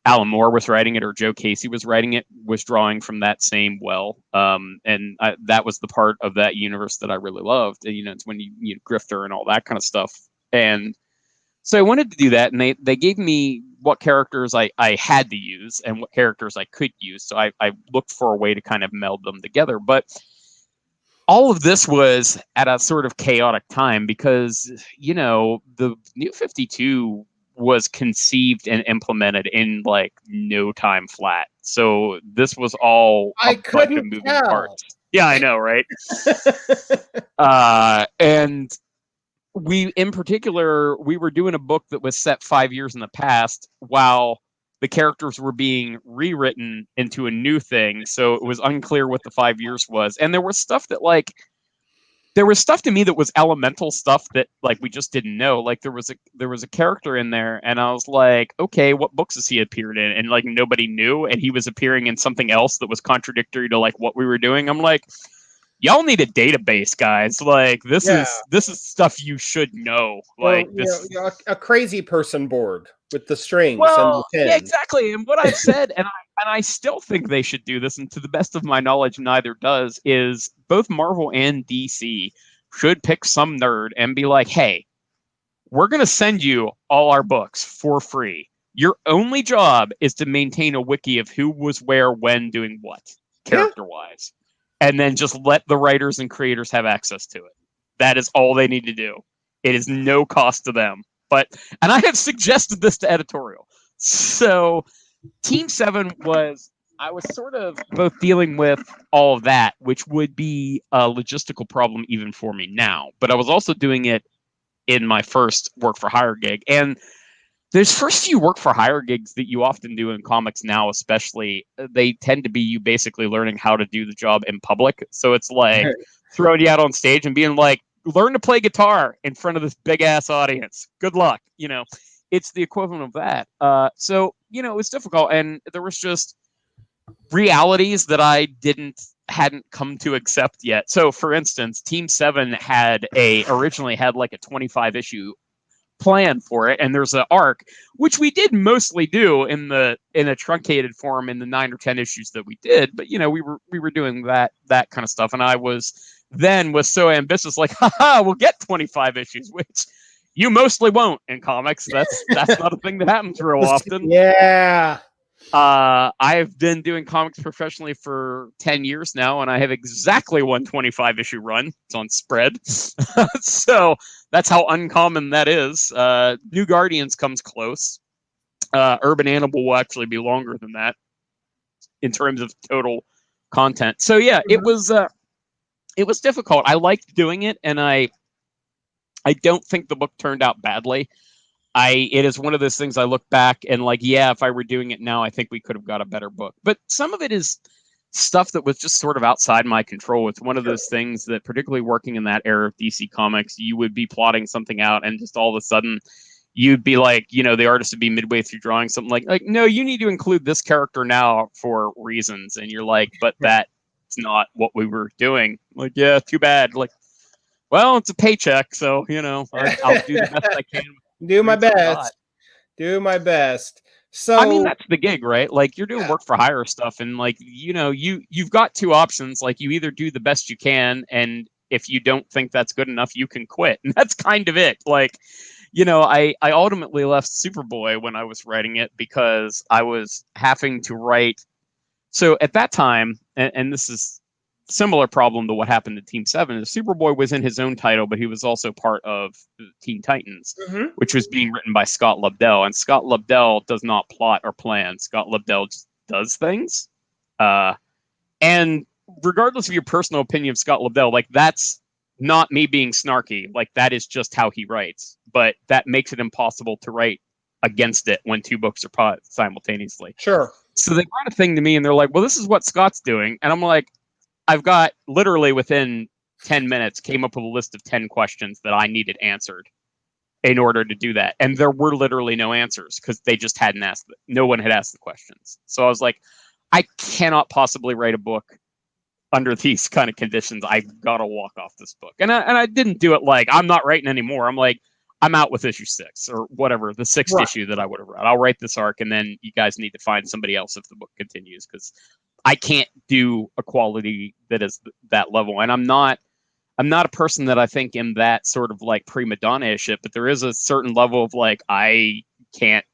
Alan Moore was writing it or Joe Casey was writing it, was drawing from that same well. And that was the part of that universe that I really loved. And, it's when you Grifter and all that kind of stuff. And so I wanted to do that, and they gave me what characters I had to use and what characters I could use. So I looked for a way to kind of meld them together. But all of this was at a sort of chaotic time because, you know, the New 52 was conceived and implemented in like no time flat. So this was all I a bunch of couldn't moving tell. parts. Yeah, I know, right? And we, in particular, we were doing a book that was set 5 years in the past while the characters were being rewritten into a new thing. So it was unclear what the 5 years was. And there was stuff that like, there was stuff to me that was elemental stuff that like we just didn't know. Like there was a character in there and I was like, okay, what books has he appeared in? And like nobody knew, and he was appearing in something else that was contradictory to like what we were doing. I'm like, y'all need a database, guys. Like this is stuff you should know. Like this, you know, a crazy person board with the strings well, and the pins. yeah, exactly. And what I've said, and I still think they should do this, and to the best of my knowledge, neither does, is both Marvel and DC should pick some nerd and be like, hey, we're going to send you all our books for free. Your only job is to maintain a wiki of who was where, when, doing what, character-wise. And then just let the writers and creators have access to it. That is all they need to do. It is no cost to them. And I have suggested this to editorial. So Team 7 I was sort of both dealing with all of that, which would be a logistical problem even for me now. But I was also doing it in my first work for hire gig. And those first few work for hire gigs that you often do in comics now, especially, they tend to be you basically learning how to do the job in public. So it's like throwing you out on stage and being like, learn to play guitar in front of this big ass audience. Good luck. You know, it's the equivalent of that. So, you know, it was difficult. And there was just realities that I hadn't come to accept yet. So for instance, Team 7 originally had like a 25 issue plan for it, and there's an arc which we did mostly do in a truncated form in the 9 or 10 issues that we did, but you know, we were doing that kind of stuff, and I was so ambitious, like, haha, we'll get 25 issues, which you mostly won't in comics. That's not a thing that happens real often. Yeah. I've been doing comics professionally for 10 years now, and I have exactly one 25 issue run. It's on spread. So that's how uncommon that is. New Guardians comes close. Urban Animal will actually be longer than that in terms of total content. So yeah, it was difficult. I liked doing it, and I don't think the book turned out badly. It is one of those things I look back and like, yeah, if I were doing it now, I think we could have got a better book. But some of it is stuff that was just sort of outside my control. It's one of those things that, particularly working in that era of DC Comics, you would be plotting something out and just all of a sudden you'd be like, you know, the artist would be midway through drawing something like, no, you need to include this character now for reasons. And you're like, but that's not what we were doing. Like, yeah, too bad. Like, well, it's a paycheck. So, you know, I'll do the best I can. Do my best. So I mean, that's the gig, right? Like you're doing work for hire stuff, and like, you know, you've got two options. Like you either do the best you can, and if you don't think that's good enough, you can quit. And that's kind of it. Like, you know, I ultimately left Superboy when I was writing it because I was having to write. So at that time, and this is similar problem to what happened to Team 7, is Superboy was in his own title, but he was also part of Teen Titans, which was being written by Scott Lobdell. And Scott Lobdell does not plot or plan. Scott Lobdell just does things. And regardless of your personal opinion of Scott Lobdell, like that's not me being snarky. Like that is just how he writes. But that makes it impossible to write against it when two books are simultaneously. Sure. So they brought a thing to me and they're like, well, this is what Scott's doing. And I'm like, I've got literally within 10 minutes came up with a list of 10 questions that I needed answered in order to do that. And there were literally no answers because they just hadn't asked. No one had asked the questions. So I was like, I cannot possibly write a book under these kind of conditions. I've got to walk off this book. And I didn't do it like I'm not writing anymore. I'm like, I'm out with issue 6 or whatever, the 6th issue that I would have read. I'll write this arc and then you guys need to find somebody else if the book continues, because I can't do a quality that is that level. And I'm not a person that I think in that sort of like prima donna shit, but there is a certain level of like, I can't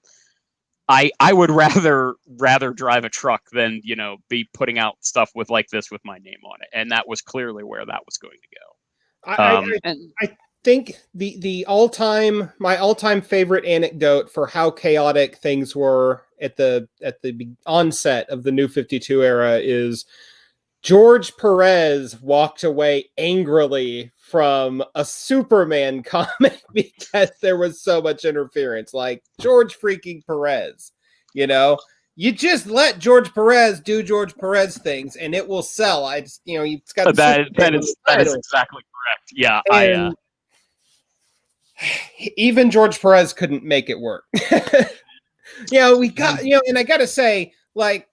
I would rather drive a truck than, you know, be putting out stuff with like this with my name on it. And that was clearly where that was going to go. I think my all-time favorite anecdote for how chaotic things were at the onset of the New 52 era is George Perez walked away angrily from a Superman comic because there was so much interference. Like, George freaking Perez, you know, you just let George Perez do George Perez things and it will sell. It's got that is exactly correct. Yeah. And even George Perez couldn't make it work. We got, and I got to say, like,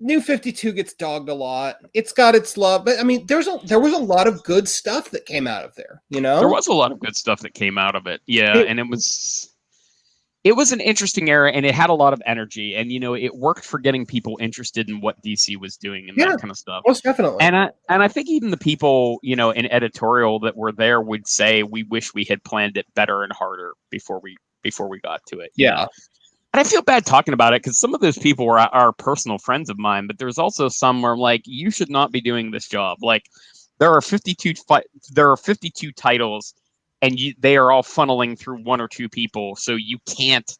New 52 gets dogged a lot. It's got its love, but I mean, there was a lot of good stuff that came out of there. There was a lot of good stuff that came out of it. Yeah, and it was an interesting era, and it had a lot of energy, and it worked for getting people interested in what DC was doing and that kind of stuff. Most definitely. And I think even the people in editorial that were there would say we wish we had planned it better and harder before we got to it. Yeah. And I feel bad talking about it because some of those people are personal friends of mine, but there's also some where I'm like, you should not be doing this job. Like, there are 52 titles, and they are all funneling through one or two people, so you can't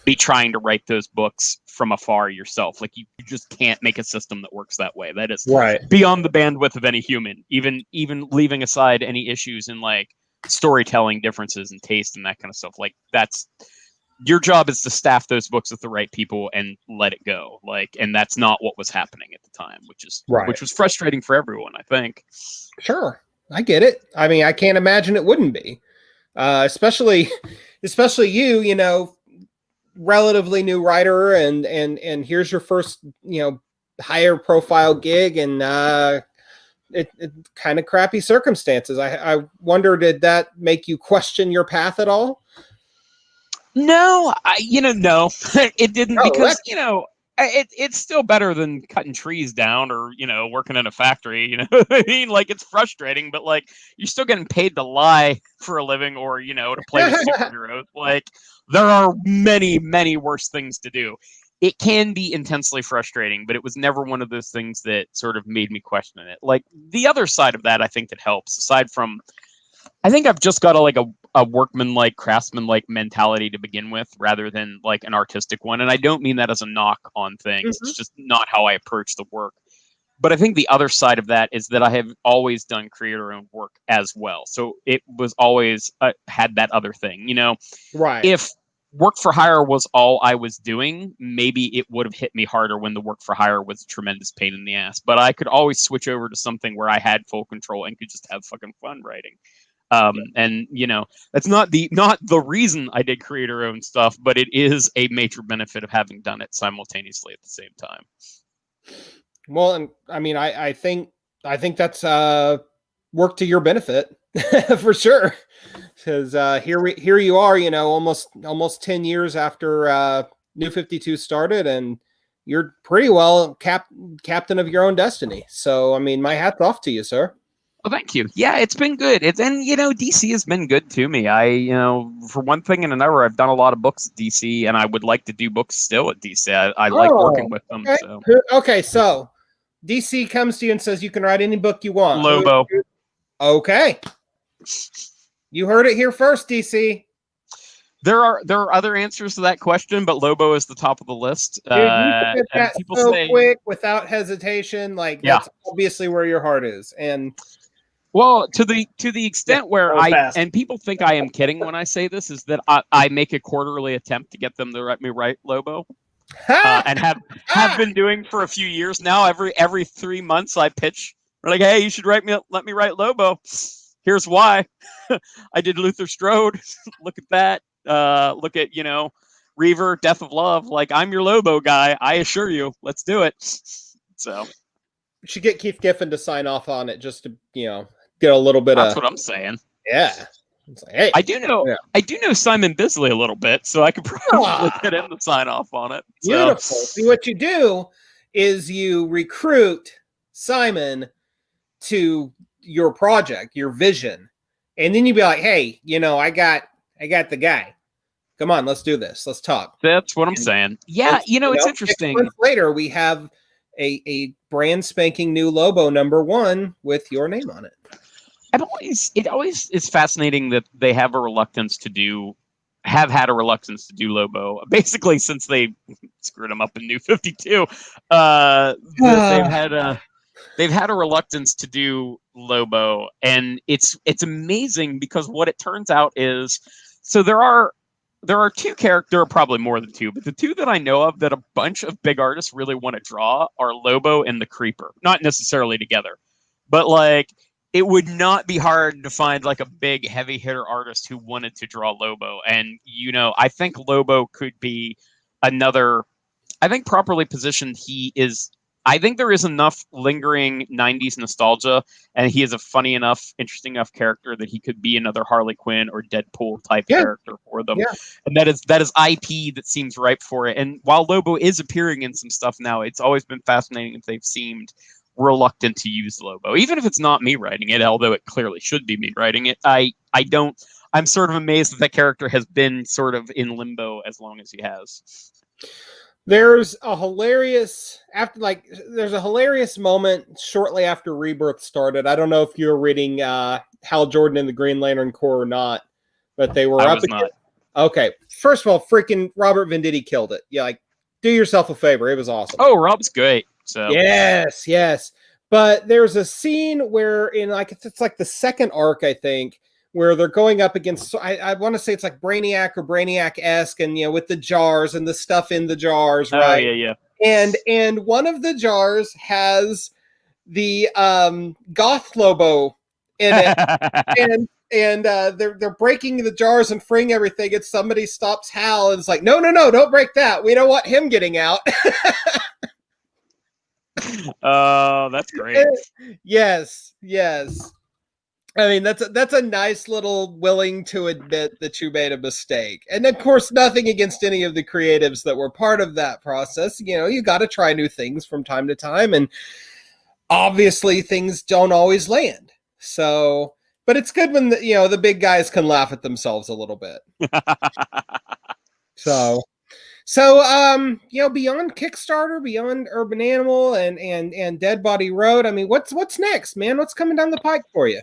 be trying to write those books from afar yourself. Like, you just can't make a system that works that way. That is beyond the bandwidth of any human. Even leaving aside any issues in like storytelling differences and taste and that kind of stuff. Like, that's. Your job is to staff those books with the right people and let it go. Like, and that's not what was happening at the time, which was frustrating for everyone, I think. Sure. I get it. I mean, I can't imagine it wouldn't be. Especially you, relatively new writer and here's your first, higher profile gig and it kind of crappy circumstances. I wonder, did that make you question your path at all? No, no, it didn't because, it's still better than cutting trees down or, working in a factory, I mean? Like, it's frustrating, but like, you're still getting paid to lie for a living or, to play with superheroes. Like, there are many, many worse things to do. It can be intensely frustrating, but it was never one of those things that sort of made me question it. Like, the other side of that, I think that helps, aside from, I think I've just got a workman-like, craftsman-like mentality to begin with, rather than like an artistic one. And I don't mean that as a knock on things. Mm-hmm. It's just not how I approach the work. But I think the other side of that is that I have always done creator-owned work as well. So it was always had that other thing, Right. If work for hire was all I was doing, maybe it would have hit me harder when the work for hire was a tremendous pain in the ass. But I could always switch over to something where I had full control and could just have fucking fun writing. And that's not the reason I did creator owned stuff, but it is a major benefit of having done it simultaneously at the same time. Well, and I mean, I think that's worked to your benefit for sure. Because here you are, almost 10 years after New 52 started, and you're pretty well captain of your own destiny. So, I mean, my hat's off to you, sir. Well, thank you. Yeah, it's been good. DC has been good to me. For one thing and another, I've done a lot of books at DC, and I would like to do books still at DC. I like working with them. Okay, so DC comes to you and says you can write any book you want. Lobo. Okay. You heard it here first, DC. There are other answers to that question, but Lobo is the top of the list. And people say quick, without hesitation, that's obviously where your heart is. And well, to the extent where and people think I am kidding when I say this, is that I make a quarterly attempt to get them to let me write Lobo, and have been doing for a few years now. Every 3 months I pitch. We're like, hey, you should let me write Lobo. Here's why. I did Luther Strode. Look at that. Look at Reaver, Death of Love. Like, I'm your Lobo guy. I assure you. Let's do it. So we should get Keith Giffen to sign off on it just to get a little bit. That's what I'm saying. Yeah. It's like, hey, I do know Simon Bisley a little bit, so I could probably get him to sign off on it. So. Beautiful. See, what you do is you recruit Simon to your project, your vision, and then you'd be like, hey, I got the guy. Come on, let's do this. Let's talk. That's what I'm saying. Yeah, it's interesting. 6 months later, we have a brand spanking new Lobo #1 with your name on it. It always is fascinating that they have had a reluctance to do Lobo, basically since they screwed him up in New 52. They've had a reluctance to do Lobo, and it's amazing because what it turns out is, so there are probably more than two, but the two that I know of that a bunch of big artists really want to draw are Lobo and the Creeper. Not necessarily together, but like it would not be hard to find like a big heavy hitter artist who wanted to draw Lobo. And, I think Lobo could be another, I think properly positioned, I think there is enough lingering 90s nostalgia, and he is a funny enough, interesting enough character that he could be another Harley Quinn or Deadpool type character for them. Yeah. And that is IP that seems ripe for it. And while Lobo is appearing in some stuff now, it's always been fascinating that they've seemed reluctant to use Lobo, even if it's not me writing it, although it clearly should be me writing it. I'm sort of amazed that character has been sort of in limbo as long as he has. There's a hilarious moment shortly after Rebirth started. I don't know if you're reading Hal Jordan and the Green Lantern Corps or not, but they were up against. Okay, first of all, freaking Robert Venditti killed it. Yeah, like do yourself a favor. It was awesome. Oh, Rob's great. So yes. But there's a scene where it's like the second arc, I think, where they're going up against, I want to say it's like Brainiac or Brainiac-esque, and with the jars and the stuff in the jars, right? Oh, yeah. And one of the jars has the Goth Lobo in it, and they're breaking the jars and freeing everything, and somebody stops Hal and is like, no, don't break that. We don't want him getting out. Oh, that's great. Yes. I mean, that's a nice little willing to admit that you made a mistake. And of course, nothing against any of the creatives that were part of that process. You got to try new things from time to time. And obviously things don't always land. So, but it's good when the big guys can laugh at themselves a little bit. So beyond Kickstarter, beyond Urban Animal and Dead Body Road, I mean, what's next, man? What's coming down the pike for you?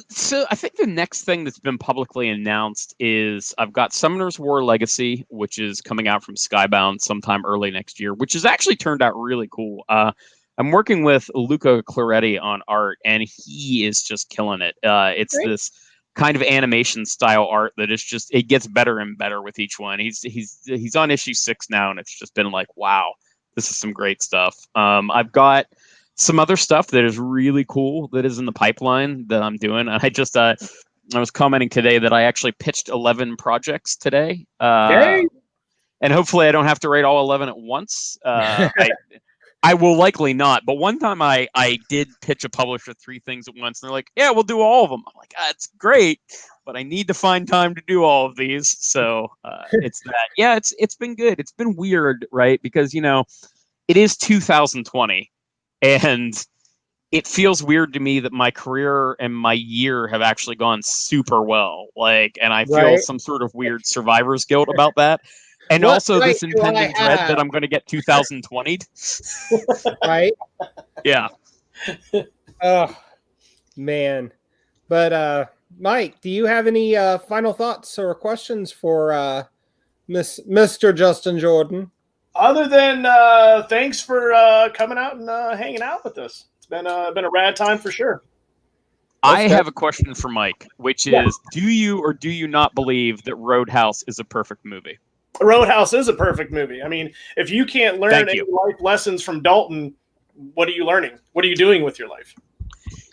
So I think the next thing that's been publicly announced is I've got Summoner's War Legacy, which is coming out from Skybound sometime early next year, which has actually turned out really cool. I'm working with Luca Claretti on art, and he is just killing it. It's Great. This kind of animation style art that is just, it gets better and better with each one. He's on issue 6 now, and it's just been like, wow, this is some great stuff. I've got some other stuff that is really cool that is in the pipeline that I'm doing. I just I was commenting today that I actually pitched 11 projects today. And hopefully I don't have to write all 11 at once. I will likely not. But one time I did pitch a publisher 3 things at once, and they're like, yeah, we'll do all of them. I'm like, it's great, but I need to find time to do all of these. So it's that. Yeah, it's been good. It's been weird, right? Because, it is 2020. And it feels weird to me that my career and my year have actually gone super well. And I feel some sort of weird survivor's guilt about that. And also this impending dread that I'm going to get 2020'd. Right? Yeah. Oh, man. But, Mike, do you have any final thoughts or questions for Mr. Justin Jordan? Other than thanks for coming out and hanging out with us. It's been a rad time for sure. I have a question for Mike, which is, do you or do you not believe that Roadhouse is a perfect movie? Roadhouse is a perfect movie. I mean, if you can't learn any life lessons from Dalton, what are you learning? What are you doing with your life?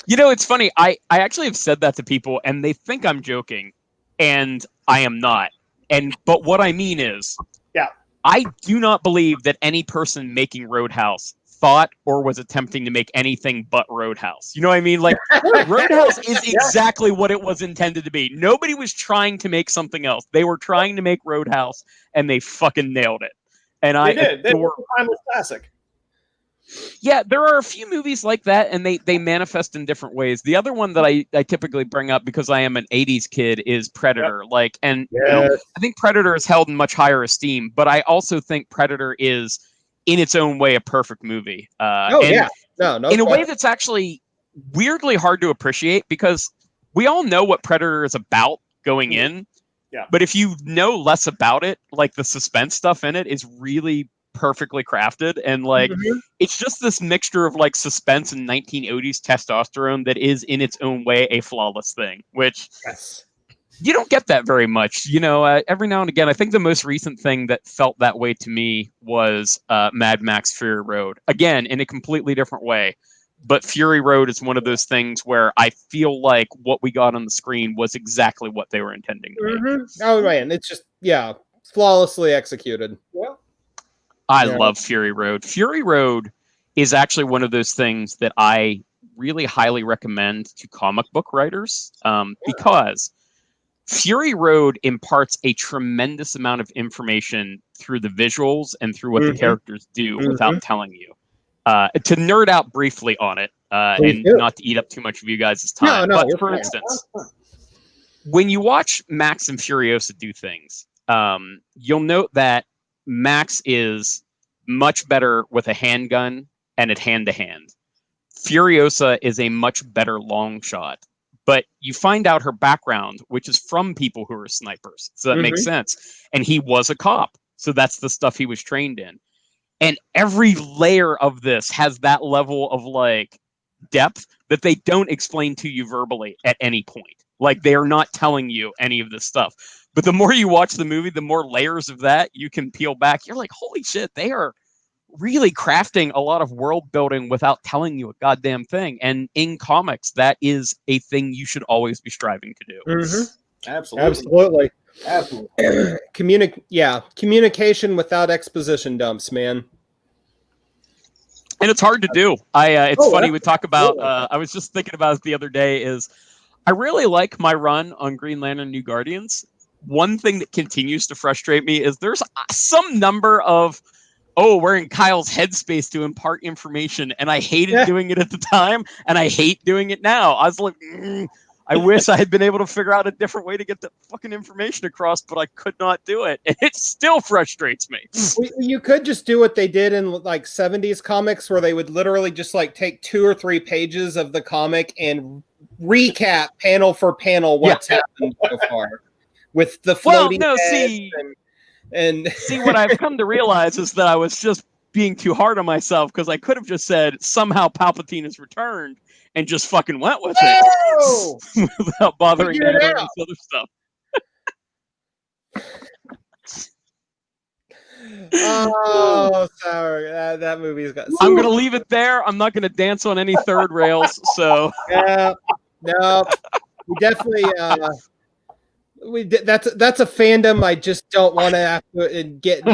It's funny. I actually have said that to people, and they think I'm joking, and I am not. But what I mean is, I do not believe that any person making Roadhouse thought or was attempting to make anything but Roadhouse. You know what I mean? Like, Roadhouse is exactly what it was intended to be. Nobody was trying to make something else. They were trying to make Roadhouse, and they fucking nailed it. And they did. They were a timeless classic. Yeah, there are a few movies like that, and they manifest in different ways. The other one that I typically bring up because I am an '80s kid is Predator. Yep. Like, and Yes. I think Predator is held in much higher esteem, but I also think Predator is, in its own way, a perfect movie. No, in a way that's actually weirdly hard to appreciate because we all know what Predator is about going in. Yeah. But if you know less about it, like the suspense stuff in it is really perfectly crafted, and like it's just this mixture of like suspense and 1980s testosterone that is in its own way a flawless thing, which you don't get that very much. Every now and again, I think the most recent thing that felt that way to me was Mad Max Fury Road, again in a completely different way. But Fury Road is one of those things where I feel like what we got on the screen was exactly what they were intending to make. Oh man, it's just flawlessly executed. I love Fury Road. Fury Road is actually one of those things that I really highly recommend to comic book writers because Fury Road imparts a tremendous amount of information through the visuals and through what the characters do without telling you. To nerd out briefly on it, and not to eat up too much of you guys' time, but for instance, when you watch Max and Furiosa do things, you'll note that Max is much better with a handgun and at hand-to-hand. Furiosa is a much better long shot. But you find out her background, which is from people who are snipers. So that makes sense. And he was a cop. So that's the stuff he was trained in. And every layer of this has that level of like depth that they don't explain to you verbally at any point. Like they are not telling you any of this stuff. But the more you watch the movie, the more layers of that you can peel back. You're like, holy shit, they are really crafting a lot of world building without telling you a goddamn thing. And in comics, that is a thing you should always be striving to do. Absolutely. Communication without exposition dumps, man. And it's hard to do. It's funny we talk about. I was just thinking about it the other day. Is I really like my run on Green Lantern New Guardians. One thing that continues to frustrate me is there's some number of we're in Kyle's headspace to impart information, and I hated doing it at the time, and I hate doing it now. I was like, I wish I had been able to figure out a different way to get the fucking information across, but I could not do it, and it still frustrates me. You could just do what they did in like 70s comics, where they would literally just like take 2 or 3 pages of the comic and recap panel for panel what's happened so far with the floating heads and see what I've come to realize is that I was just being too hard on myself because I could have just said somehow Palpatine has returned and just fucking went with it without bothering to do this other stuff. Oh, sorry. That movie's got. I'm gonna leave it there. I'm not gonna dance on any third rails. So no, we definitely. That's a fandom I just don't want to have to get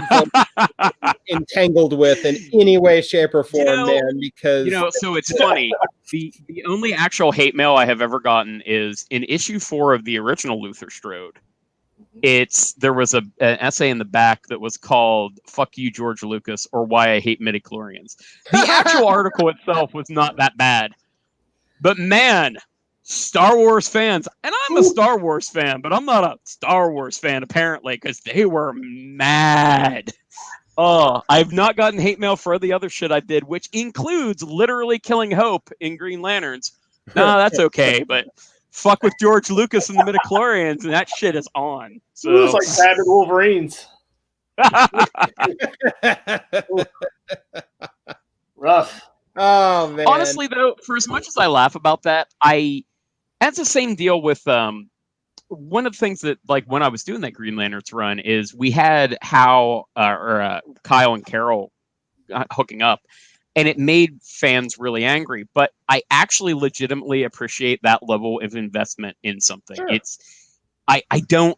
entangled with in any way, shape, or form, man. Because so it's funny. The only actual hate mail I have ever gotten is in issue 4 of the original Luther Strode. There was an essay in the back that was called "Fuck You, George Lucas," or "Why I Hate Midichlorians." The actual article itself was not that bad, but man. Star Wars fans, and I'm a Star Wars fan, but I'm not a Star Wars fan apparently because they were mad. I've not gotten hate mail for the other shit I did, which includes literally killing Hope in Green Lanterns. No, that's okay, but fuck with George Lucas and the midichlorians, and that shit is on. So it was like Batman Wolverines. Rough. Oh man. Honestly, though, for as much as I laugh about that, that's the same deal with one of the things that, like, when I was doing that Green Lanterns run, is we had Kyle and Carol hooking up, and it made fans really angry. But I actually legitimately appreciate that level of investment in something. Sure.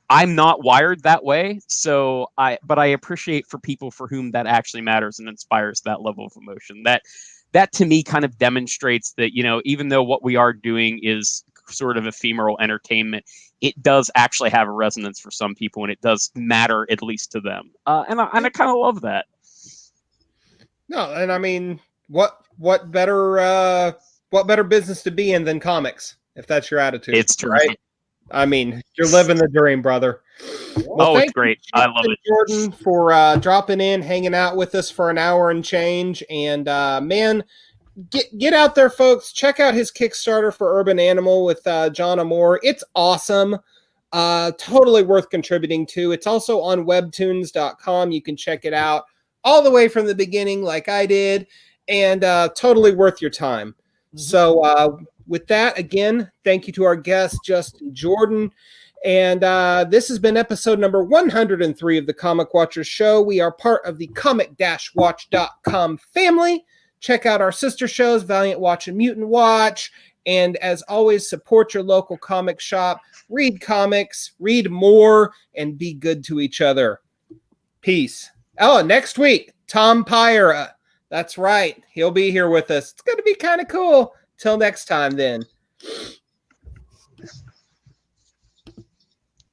I'm not wired that way, but I appreciate for people for whom that actually matters and inspires that level of emotion. That to me kind of demonstrates that, even though what we are doing is sort of ephemeral entertainment, it does actually have a resonance for some people, and it does matter, at least to them. And I kind of love that. No, and I mean, what better business to be in than comics, if that's your attitude? It's true. Right? I mean, you're living the dream, brother. Well, it's great. I love it. Jordan, for dropping in, hanging out with us for an hour and change. And man, get out there, folks. Check out his Kickstarter for Urban Animal with John Amore. It's awesome. Totally worth contributing to. It's also on webtoons.com. You can check it out all the way from the beginning like I did, and totally worth your time. So with that, again, thank you to our guest, Justin Jordan. And this has been episode number 103 of the Comic Watchers Show. We are part of the comic-watch.com family. Check out our sister shows, Valiant Watch and Mutant Watch. And as always, support your local comic shop. Read comics, read more, and be good to each other. Peace. Oh, next week, Tom Pyra. That's right. He'll be here with us. It's going to be kind of cool. Till next time, then.